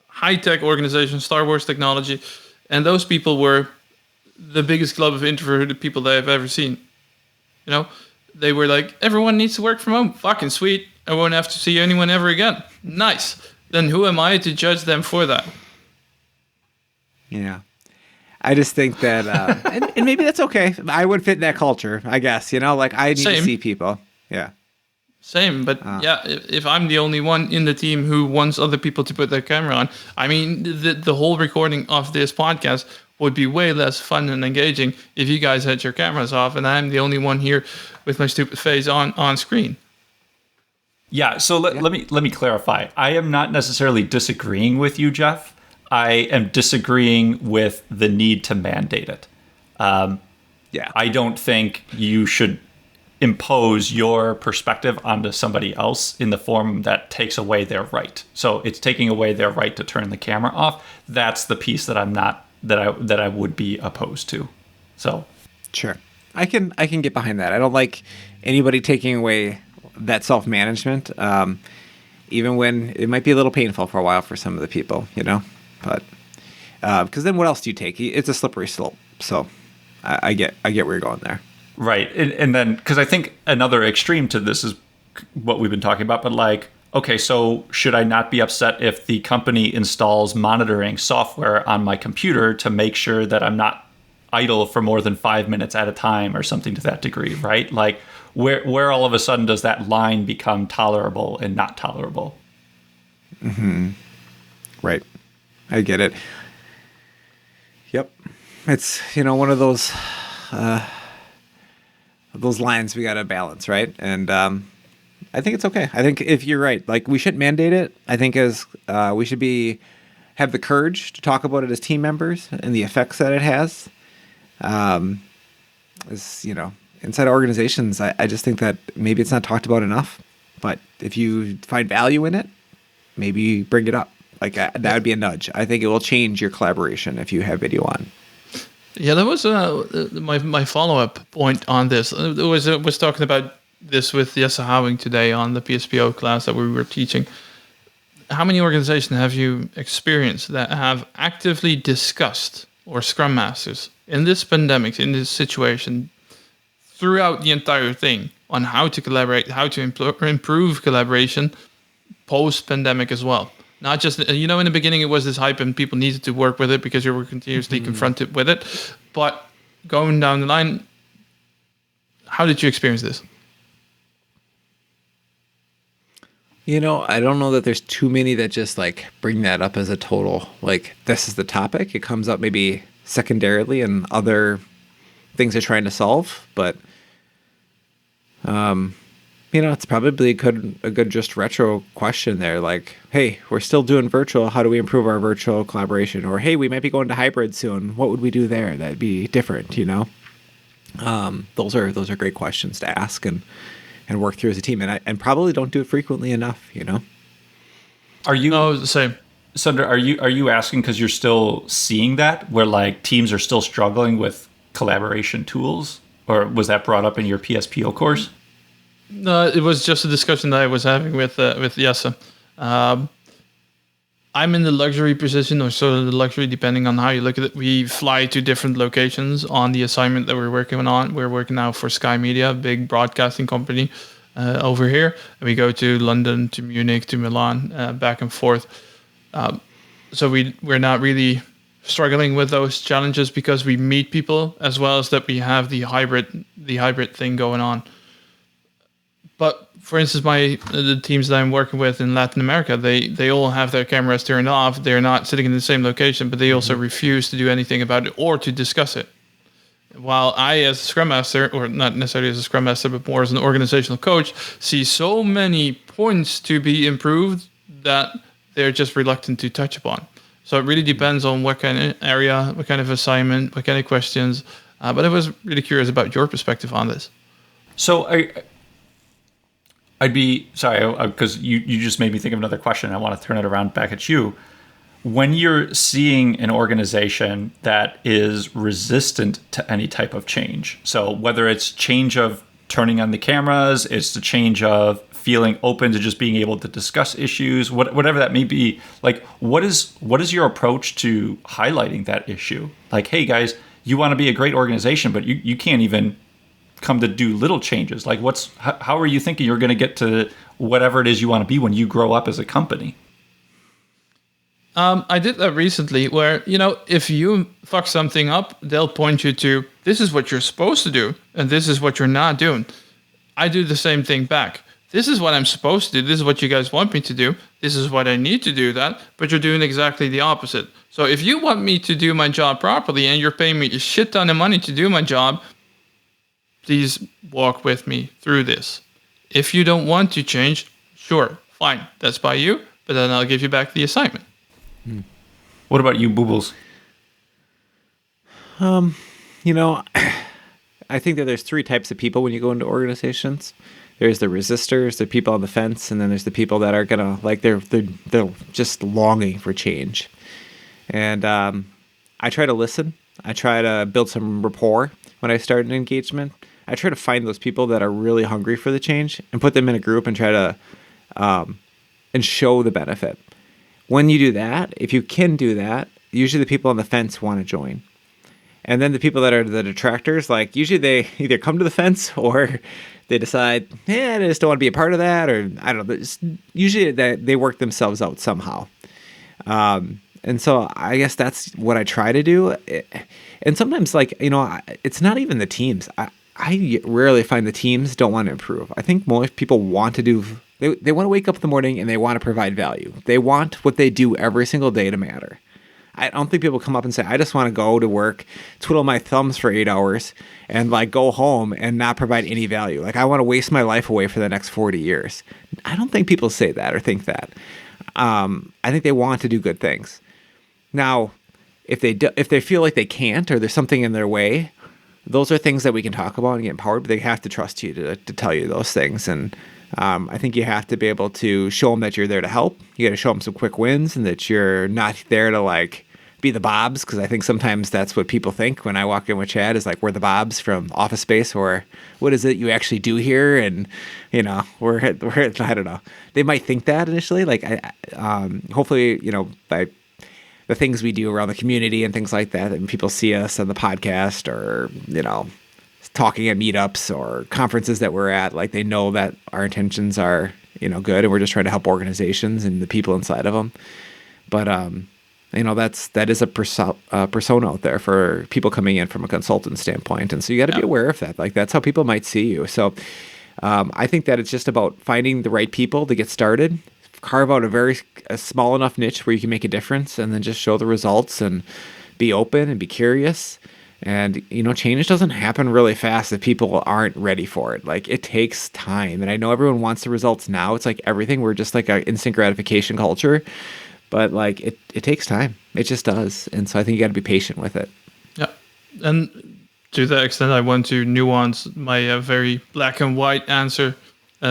Speaker 4: high-tech organization, Star Wars Technology, and those people were the biggest club of introverted people that I've ever seen. You know, they were like, everyone needs to work from home. Fucking sweet. I won't have to see anyone ever again. Nice. Then who am I to judge them for that?
Speaker 2: Yeah. I just think that, and maybe that's okay. I would fit in that culture, I guess. You know, like, I need to see people. Yeah.
Speaker 4: Same, but if I'm the only one in the team who wants other people to put their camera on, I mean, the whole recording of this podcast would be way less fun and engaging if you guys had your cameras off and I'm the only one here with my stupid face on screen.
Speaker 3: Yeah, so let me clarify. I am not necessarily disagreeing with you, Jeff. I am disagreeing with the need to mandate it. I don't think you should impose your perspective onto somebody else in the form that takes away their right. So it's taking away their right to turn the camera off. That's the piece that I would be opposed to. So
Speaker 2: sure, I can get behind that. I don't like anybody taking away that self-management, even when it might be a little painful for a while for some of the people, you know. But because then what else do you take? It's a slippery slope. So I get where you're going there.
Speaker 3: Right. And then, because I think another extreme to this is what we've been talking about, but like, okay, so should I not be upset if the company installs monitoring software on my computer to make sure that I'm not idle for more than 5 minutes at a time or something to that degree, right? Like, where all of a sudden does that line become tolerable and not tolerable?
Speaker 2: Mm-hmm. Right. I get it. Yep. It's, one of those lines we got to balance, right? And I think it's okay. I think if you're right, like, we shouldn't mandate it. I think we should have the courage to talk about it as team members and the effects that it has. inside organizations, I just think that maybe it's not talked about enough. But if you find value in it, maybe bring it up. Like that would be a nudge. I think it will change your collaboration if you have video on.
Speaker 4: Yeah, that was my follow-up point on this. It was talking about this with Jesse Houwing today on the PSPO class that we were teaching. How many organizations have you experienced that have actively discussed, or Scrum Masters, in this pandemic, in this situation, throughout the entire thing, on how to collaborate, how to improve collaboration post-pandemic as well? Not just, in the beginning it was this hype and people needed to work with it because you were continuously confronted with it. But going down the line, how did you experience this?
Speaker 2: I don't know that there's too many that just like bring that up as a total, like this is the topic. It comes up maybe secondarily in other things they're trying to solve, but it's probably a good just retro question there. Like, hey, we're still doing virtual. How do we improve our virtual collaboration? Or, hey, we might be going to hybrid soon. What would we do there? That'd be different, Those are great questions to ask and work through as a team. And probably don't do it frequently enough,
Speaker 3: Are you?
Speaker 4: No, the same.
Speaker 3: Sander, are you asking because you're still seeing that where like teams are still struggling with collaboration tools, or was that brought up in your PSPO course?
Speaker 4: No, it was just a discussion that I was having with Jesse. I'm in the luxury position, or sort of the luxury, depending on how you look at it. We fly to different locations on the assignment that we're working on. We're working now for Sky Media, a big broadcasting company over here. And we go to London, to Munich, to Milan, back and forth. So we're not really struggling with those challenges because we meet people, as well as that we have the hybrid thing going on. But for instance, the teams that I'm working with in Latin America, they all have their cameras turned off. They're not sitting in the same location, but they also refuse to do anything about it or to discuss it. While I, as a Scrum Master, or not necessarily as a Scrum Master, but more as an organizational coach, see so many points to be improved that they're just reluctant to touch upon. So it really depends on what kind of area, what kind of assignment, what kind of questions. But I was really curious about your perspective on this.
Speaker 3: So I'd be sorry because you just made me think of another question. I want to turn it around back at you. When you're seeing an organization that is resistant to any type of change, so whether it's change of turning on the cameras, it's the change of feeling open to just being able to discuss issues, whatever that may be, like what is your approach to highlighting that issue? Like, hey guys, you want to be a great organization, but you can't even come to do little changes. Like how are you thinking you're going to get to whatever it is you want to be when you grow up as a company?
Speaker 4: I did that recently where, if you fuck something up, they'll point you to, this is what you're supposed to do, and this is what you're not doing. I do the same thing back. This is what I'm supposed to do. This is what you guys want me to do. This is what I need to do that, but you're doing exactly the opposite. So if you want me to do my job properly and you're paying me a shit ton of money to do my job, please walk with me through this. If you don't want to change, sure, fine, that's by you, but then I'll give you back the assignment.
Speaker 3: What about you, Boobles?
Speaker 2: I think that there's three types of people when you go into organizations. There's the resistors, the people on the fence, and then there's the people that are gonna they're just longing for change. And I try to listen. I try to build some rapport when I start an engagement. I try to find those people that are really hungry for the change and put them in a group and try to and show the benefit. When you do that, if you can do that, usually the people on the fence want to join. And then the people that are the detractors, usually they either come to the fence or they decide, I just don't want to be a part of that, or I don't know. Usually they work themselves out somehow. And so I guess that's what I try to do. And sometimes, it's not even the teams. I rarely find the teams don't want to improve. I think most people want to do, they want to wake up in the morning and they want to provide value. They want what they do every single day to matter. I don't think people come up and say, I just want to go to work, twiddle my thumbs for 8 hours, and go home and not provide any value. I want to waste my life away for the next 40 years. I don't think people say that or think that. I think they want to do good things. Now, if they feel like they can't or there's something in their way, those are things that we can talk about and get empowered, but they have to trust you to tell you those things. And I think you have to be able to show them that you're there to help. You got to show them some quick wins and that you're not there to like be the Bobs, because I think sometimes that's what people think when I walk in with Chad is like, we're the Bobs from Office Space, or what is it you actually do here? And, you know, we're I don't know. They might think that initially, like, hopefully, you know, by the things we do around the community and things like that, and people see us on the podcast or, you know, talking at meetups or conferences that we're at, like they know that our intentions are, you know, good, and we're just trying to help organizations and the people inside of them. But, you know, that is a persona out there for people coming in from a consultant standpoint. And so you got to be aware of that. Like, that's how people might see you. So I think that it's just about finding the right people to get started, carve out a small enough niche where you can make a difference, and then just show the results and be open and be curious. And, you know, change doesn't happen really fast if people aren't ready for it. Like, it takes time. And I know everyone wants the results now. It's like everything. We're just like an instant gratification culture. But like it takes time. It just does. And so I think you got to be patient with it.
Speaker 4: Yeah. And to that extent, I want to nuance my very black and white answer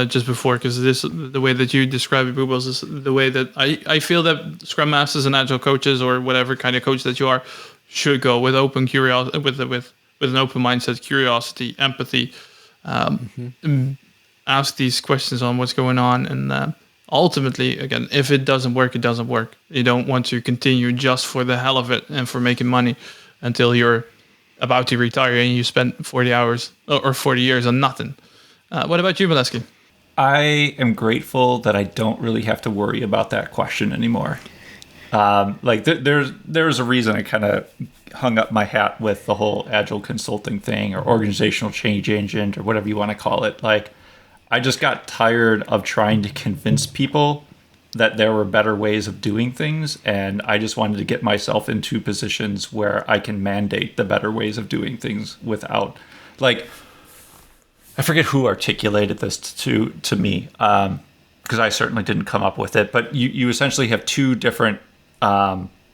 Speaker 4: just before, because the way that you describe it, Boobles, is the way that I feel that Scrum Masters and Agile coaches, or whatever kind of coach that you are, should go with open curiosity, with an open mindset, curiosity, empathy, ask these questions on what's going on, and ultimately, again, if it doesn't work, it doesn't work. You don't want to continue just for the hell of it and for making money until you're about to retire and you spent 40 hours or 40 years on nothing. What about you, Molesky?
Speaker 3: I am grateful that I don't really have to worry about that question anymore. There's a reason I kind of hung up my hat with the whole Agile consulting thing, or organizational change agent, or whatever you want to call it. Like, I just got tired of trying to convince people that there were better ways of doing things, and I just wanted to get myself into positions where I can mandate the better ways of doing things without, like, I forget who articulated this to me, because I certainly didn't come up with it, but you essentially have two different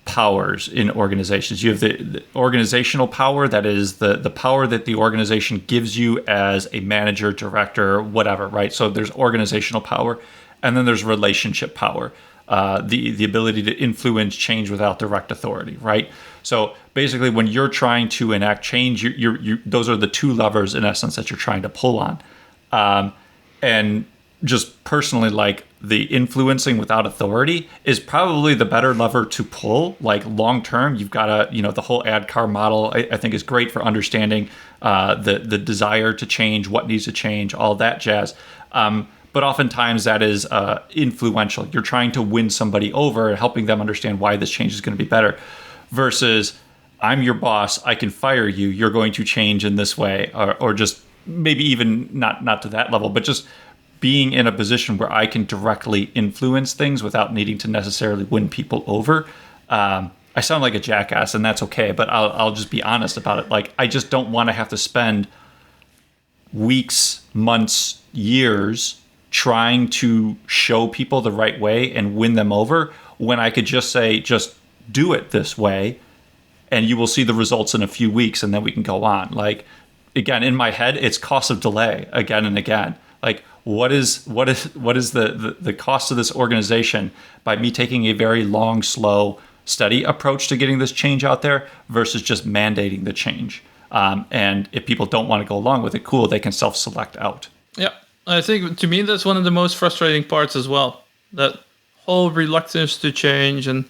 Speaker 3: powers in organizations. You have the organizational power, that is the power that the organization gives you as a manager, director, whatever, right? So there's organizational power, and then there's relationship power, the ability to influence change without direct authority, right? So basically, when you're trying to enact change, those are the two levers in essence that you're trying to pull on. And just personally, like, the influencing without authority is probably the better lever to pull. Like, long term, you've got to, the whole ADKAR model, I think, is great for understanding the desire to change, what needs to change, all that jazz. But oftentimes that is influential. You're trying to win somebody over and helping them understand why this change is going to be better, versus I'm your boss, I can fire you, you're going to change in this way, or just maybe even not to that level, but just being in a position where I can directly influence things without needing to necessarily win people over. I sound like a jackass, and that's okay, but I'll just be honest about it. Like, I just don't want to have to spend weeks, months, years trying to show people the right way and win them over, when I could just say, just do it this way, and you will see the results in a few weeks, and then we can go on. Like, again, in my head, it's cost of delay again and again. Like, what is the cost of this organization by me taking a very long, slow, steady approach to getting this change out there versus just mandating the change? And if people don't want to go along with it, cool, they can self-select out.
Speaker 4: Yeah, I think to me that's one of the most frustrating parts as well. That whole reluctance to change, and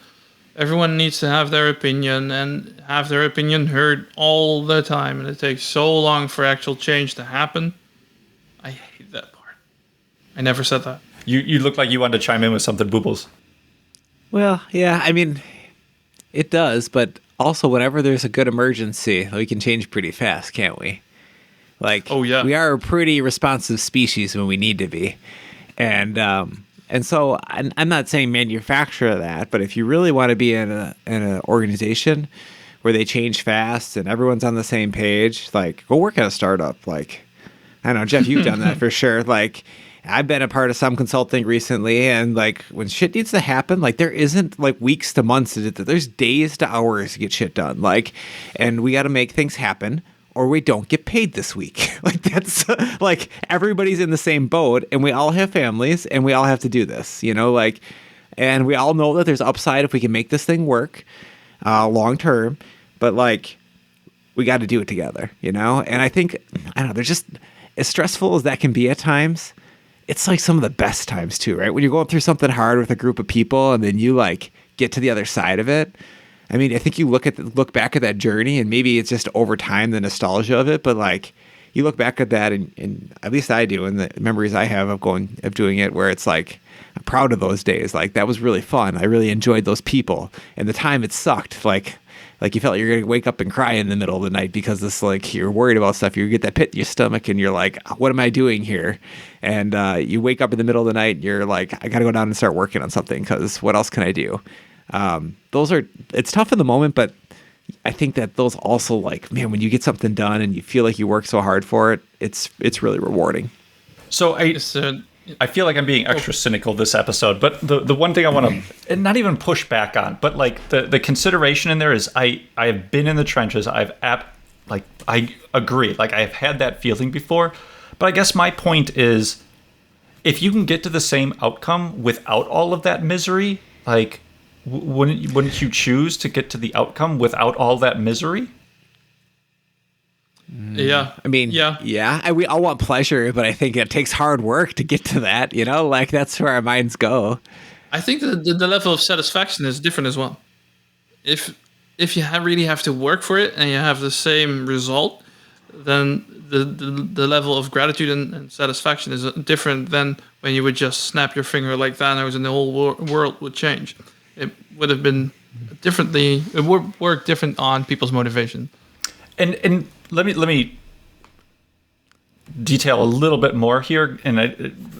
Speaker 4: everyone needs to have their opinion and have their opinion heard all the time, and it takes so long for actual change to happen. I hate that part. I never said that.
Speaker 3: You look like you wanted to chime in with something, Boobles.
Speaker 2: Well, yeah, I mean, it does, but also whenever there's a good emergency, we can change pretty fast, can't we? Like,
Speaker 4: oh yeah,
Speaker 2: we are a pretty responsive species when we need to be, and so I'm not saying manufacture that, but if you really want to be in an organization where they change fast and everyone's on the same page, like, go work at a startup. Like, I don't know, Jeff, you've done that for sure. Like, I've been a part of some consulting recently, and like when shit needs to happen, like there isn't like weeks to months to do. There's days to hours to get shit done. Like, and we got to make things happen, or we don't get paid this week. Like that's like everybody's in the same boat, and we all have families, and we all have to do this. Like, and we all know that there's upside if we can make this thing work long term, but like we got to do it together. And I think they're just as stressful as that can be at times. It's like some of the best times too, right? When you're going through something hard with a group of people and then you like get to the other side of it. I mean, I think you look back at that journey, and maybe it's just over time, the nostalgia of it, but like you look back at that and at least I do, and the memories I have of doing it, where it's like, I'm proud of those days. Like that was really fun. I really enjoyed those people, and the time it sucked. Like you felt like you're going to wake up and cry in the middle of the night because this, like, you're worried about stuff. You get that pit in your stomach and you're like, what am I doing here? And you wake up in the middle of the night and you're like, I got to go down and start working on something because what else can I do? It's tough in the moment, but I think that those also, like, man, when you get something done and you feel like you work so hard for it, it's really rewarding.
Speaker 3: So I feel like I'm being extra cynical this episode, but the one thing I want to not even push back on, but like the consideration in there is I have been in the trenches. I agree. Like I have had that feeling before, but I guess my point is, if you can get to the same outcome without all of that misery, like wouldn't you choose to get to the outcome without all that misery?
Speaker 4: Yeah.
Speaker 2: I mean, yeah. We all want pleasure, but I think it takes hard work to get to that, like that's where our minds go.
Speaker 4: I think the level of satisfaction is different as well. If you really have to work for it and you have the same result, then the level of gratitude and satisfaction is different than when you would just snap your finger like that and the whole world would change. It would have been differently. It would work different on people's motivation.
Speaker 3: And let me detail a little bit more here, and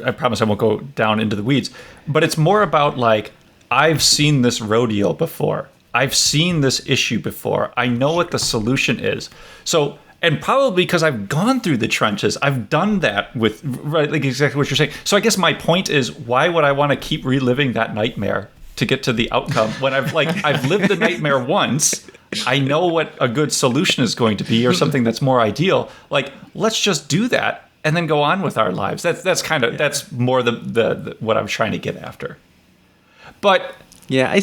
Speaker 3: I promise I won't go down into the weeds, but it's more about like, I've seen this rodeo before. I've seen this issue before. I know what the solution is. So, and probably because I've gone through the trenches, I've done that with, right, like exactly what you're saying. So I guess my point is, why would I want to keep reliving that nightmare to get to the outcome when I've lived the nightmare once? I know what a good solution is going to be, or something that's more ideal. Like, let's just do that and then go on with our lives. That's more the what I'm trying to get after. But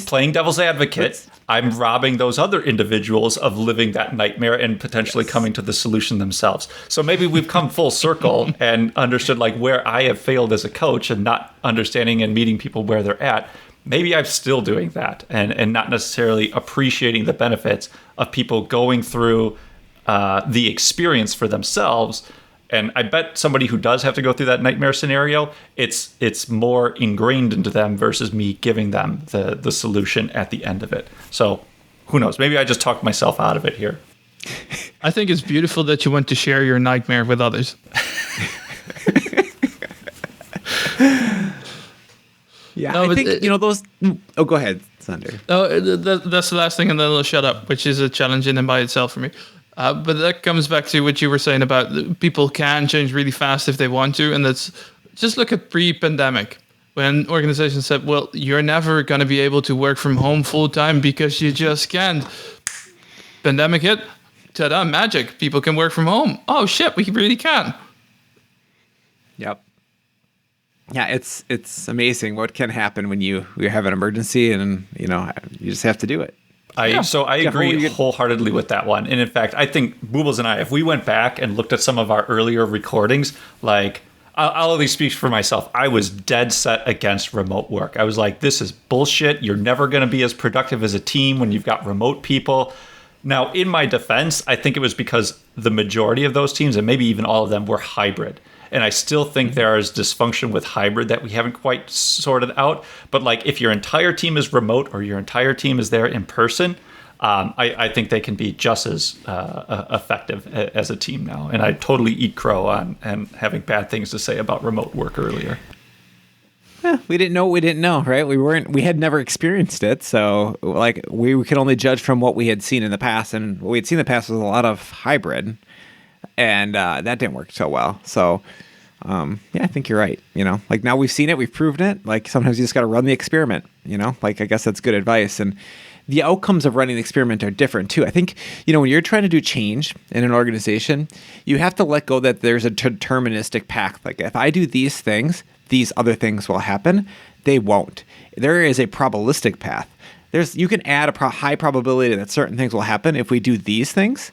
Speaker 3: playing devil's advocate, I'm robbing those other individuals of living that nightmare and potentially coming to the solution themselves. So maybe we've come full circle and understood like where I have failed as a coach and not understanding and meeting people where they're at. Maybe I'm still doing that and not necessarily appreciating the benefits of people going through the experience for themselves. And I bet somebody who does have to go through that nightmare scenario, it's more ingrained into them versus me giving them the solution at the end of it. So who knows? Maybe I just talked myself out of it here.
Speaker 4: I think it's beautiful that you want to share your nightmare with others.
Speaker 2: Yeah, no, I think, those... Oh, go ahead, Sander.
Speaker 4: Oh, that's the last thing, and then I'll shut up, which is a challenge in and by itself for me. But that comes back to what you were saying about people can change really fast if they want to, and that's just look at pre-pandemic, when organizations said, well, you're never going to be able to work from home full-time because you just can't. Pandemic hit, ta-da, magic, people can work from home. Oh, shit, we really can.
Speaker 2: Yep. Yeah, it's amazing what can happen when you have an emergency and, you just have to do it.
Speaker 3: I agree wholeheartedly with that one. And in fact, I think Boobles and I, if we went back and looked at some of our earlier recordings, like I'll at least speak for myself. I was dead set against remote work. I was like, this is bullshit. You're never going to be as productive as a team when you've got remote people. Now, in my defense, I think it was because the majority of those teams, and maybe even all of them, were hybrid. And I still think there is dysfunction with hybrid that we haven't quite sorted out. But like, if your entire team is remote or your entire team is there in person, I think they can be just as effective as a team now. And I totally eat crow on and having bad things to say about remote work earlier.
Speaker 2: Yeah, we didn't know what we didn't know, right? We had never experienced it. So like we could only judge from what we had seen in the past. And what we had seen in the past was a lot of hybrid. And that didn't work so well. So Yeah, I think you're right. Like now we've seen it, we've proven it. Like sometimes you just got to run the experiment. Like I guess that's good advice. And the outcomes of running the experiment are different too. I think when you're trying to do change in an organization, you have to let go that there's a deterministic path. Like if I do these things, these other things will happen. They won't. There is a probabilistic path. You can add a high probability that certain things will happen if we do these things,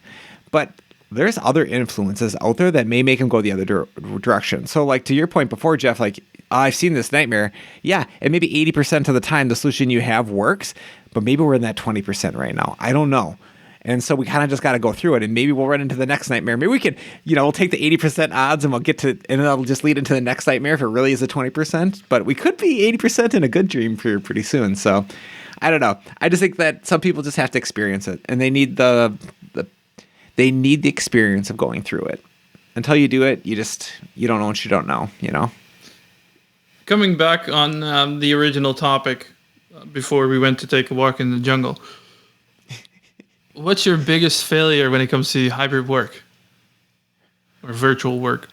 Speaker 2: but there's other influences out there that may make them go the other direction. So like to your point before, Jeff, like I've seen this nightmare. Yeah, and maybe 80% of the time the solution you have works, but maybe we're in that 20% right now. I don't know. And so we kind of just got to go through it, and maybe we'll run into the next nightmare. Maybe we could, we'll take the 80% odds and we'll get to, and that'll just lead into the next nightmare if it really is a 20%. But we could be 80% in a good dream for pretty soon. So I don't know. I just think that some people just have to experience it, and they need they need the experience of going through it. Until you do it, you don't know what you don't know.
Speaker 4: Coming back on the original topic before we went to take a walk in the jungle. What's your biggest failure when it comes to hybrid work or virtual work?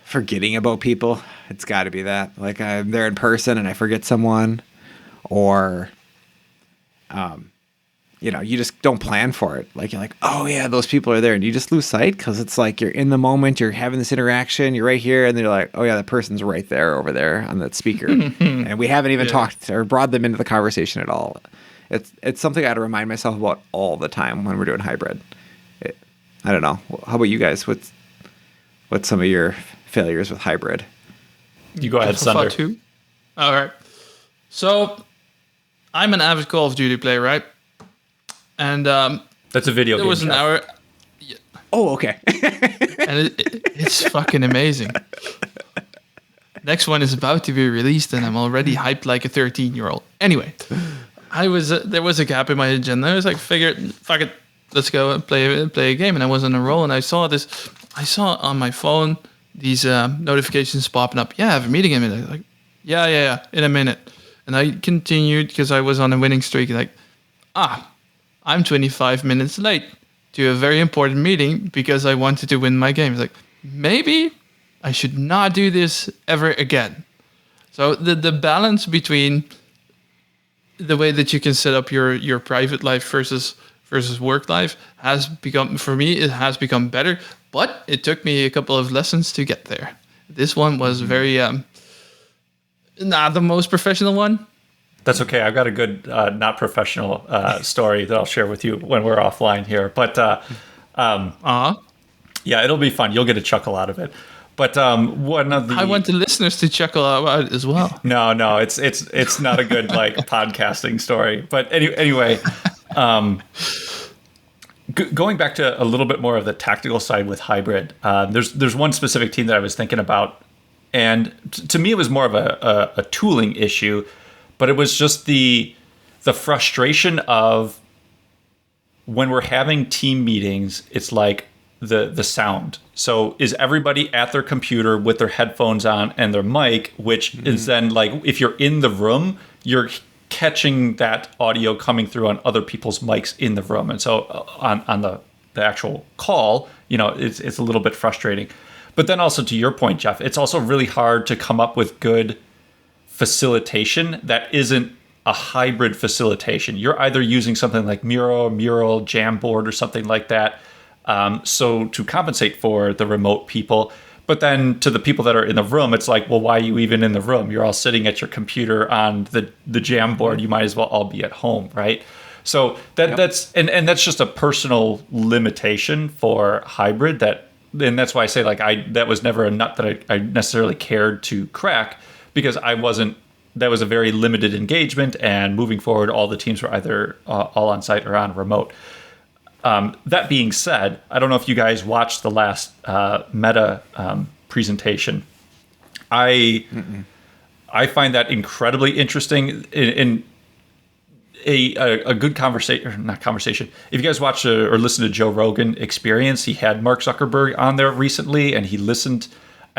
Speaker 2: Forgetting about people. It's got to be that. Like I'm there in person and I forget someone, or, you just don't plan for it. Like you're like, oh yeah, those people are there, and you just lose sight because it's like you're in the moment, you're having this interaction, you're right here, and they're like, oh yeah, that person's right there over there on that speaker, and we haven't even talked or brought them into the conversation at all. It's something I got to remind myself about all the time when we're doing hybrid. I don't know. How about you guys? What's some of your failures with hybrid?
Speaker 3: You go ahead, Sander.
Speaker 4: Too. All right. So I'm an avid Call of Duty player, right? And
Speaker 3: that's a video game.
Speaker 4: There was an hour.
Speaker 2: Yeah. Oh, okay.
Speaker 4: And it's fucking amazing. Next one is about to be released, and I'm already hyped like a 13-year-old. Anyway, there was a gap in my agenda. I was like, fuck it, let's go and play a game. And I was on a roll, and I saw on my phone these notifications popping up. Yeah, I have a meeting in a minute. Like, yeah, in a minute. And I continued because I was on a winning streak. Like, I'm 25 minutes late to a very important meeting because I wanted to win my game. It's like, maybe I should not do this ever again. So the balance between the way that you can set up your private life versus work life has become, for me, it has become better, but it took me a couple of lessons to get there. This one was very, not the most professional one.
Speaker 3: That's okay. I've got a good, not professional story that I'll share with you when we're offline here. But yeah, it'll be fun. You'll get a chuckle out of it. But one of the
Speaker 4: I want the listeners to chuckle out it as well.
Speaker 3: No, it's not a good like podcasting story. But anyway, going back to a little bit more of the tactical side with hybrid, there's one specific team that I was thinking about, and to me it was more of a tooling issue. But it was just the frustration of when we're having team meetings, it's like the sound. So is everybody at their computer with their headphones on and their mic, which is then like, if you're in the room, you're catching that audio coming through on other people's mics in the room. And so on the actual call, it's a little bit frustrating. But then also to your point, Jeff, it's also really hard to come up with good facilitation that isn't a hybrid facilitation. You're either using something like Mural, Jamboard, or something like that. So to compensate for the remote people, but then to the people that are in the room, it's like, well, why are you even in the room? You're all sitting at your computer on the Jamboard. You might as well all be at home, right? So that's just a personal limitation for hybrid. And that's why I say that was never a nut that I necessarily cared to crack. Because that was a very limited engagement, and moving forward, all the teams were either all on site or on remote. That being said, I don't know if you guys watched the last Meta presentation. I find that incredibly interesting in a good conversation, not conversation. If you guys watch or listen to Joe Rogan Experience, he had Mark Zuckerberg on there recently, and he listened.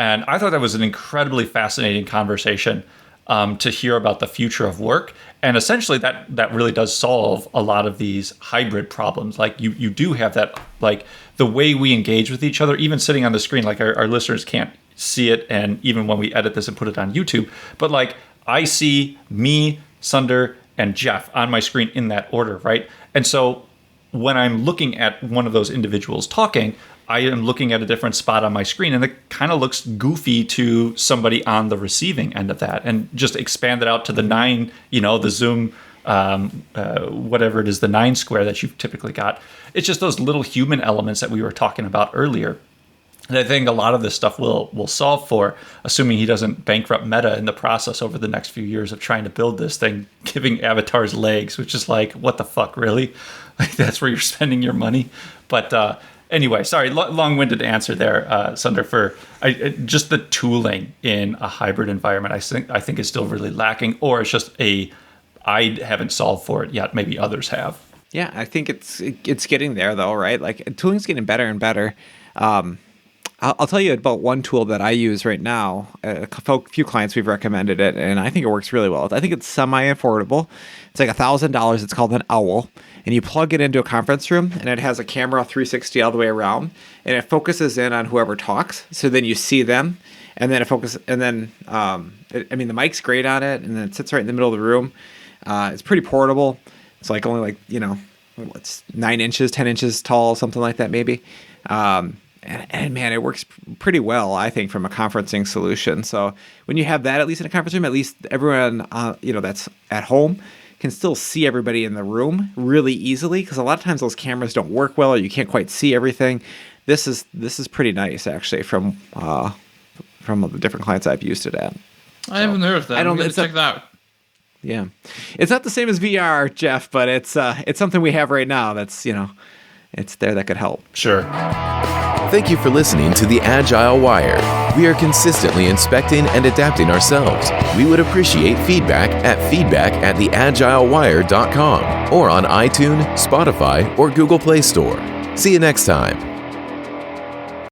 Speaker 3: And I thought that was an incredibly fascinating conversation to hear about the future of work. And essentially that really does solve a lot of these hybrid problems. Like you do have that, like the way we engage with each other, even sitting on the screen, like our listeners can't see it. And even when we edit this and put it on YouTube, but like I see me, Sander, and Jeff on my screen in that order, right? And so when I'm looking at one of those individuals talking, I am looking at a different spot on my screen, and it kind of looks goofy to somebody on the receiving end of that. And just expand it out to the 9, the Zoom, whatever it is, the 9 square that you've typically got. It's just those little human elements that we were talking about earlier. And I think a lot of this stuff will solve for, assuming he doesn't bankrupt Meta in the process over the next few years of trying to build this thing, giving avatars legs, which is like, what the fuck, really? Like, that's where you're spending your money. But anyway, sorry, long-winded answer there, Sander. For just the tooling in a hybrid environment, I think is still really lacking, or it's just I haven't solved for it yet. Maybe others have.
Speaker 2: Yeah, I think it's getting there though, right? Like tooling's getting better and better. I'll tell you about one tool that I use right now. A few clients we've recommended it, and I think it works really well. I think it's semi-affordable. It's like $1,000. It's called an Owl, and you plug it into a conference room, and it has a camera 360 all the way around, and it focuses in on whoever talks. So then you see them, and then the mic's great on it, and then it sits right in the middle of the room. It's pretty portable. It's like only it's 9 inches, 10 inches tall, something like that maybe. And man, it works pretty well, I think, from a conferencing solution. So when you have that, at least in a conference room, at least everyone, that's at home can still see everybody in the room really easily. Because a lot of times those cameras don't work well, or you can't quite see everything. This is pretty nice, actually, from the different clients I've used it at.
Speaker 4: I haven't heard of that. I'm going to check that out.
Speaker 2: Yeah, it's not the same as VR, Jeff, but it's something we have right now. That's it's there that could help.
Speaker 3: Sure.
Speaker 1: Thank you for listening to the Agile Wire. We are consistently inspecting and adapting ourselves. We would appreciate feedback at feedback@theagilewire.com or on iTunes, Spotify, or Google Play Store. See you next time.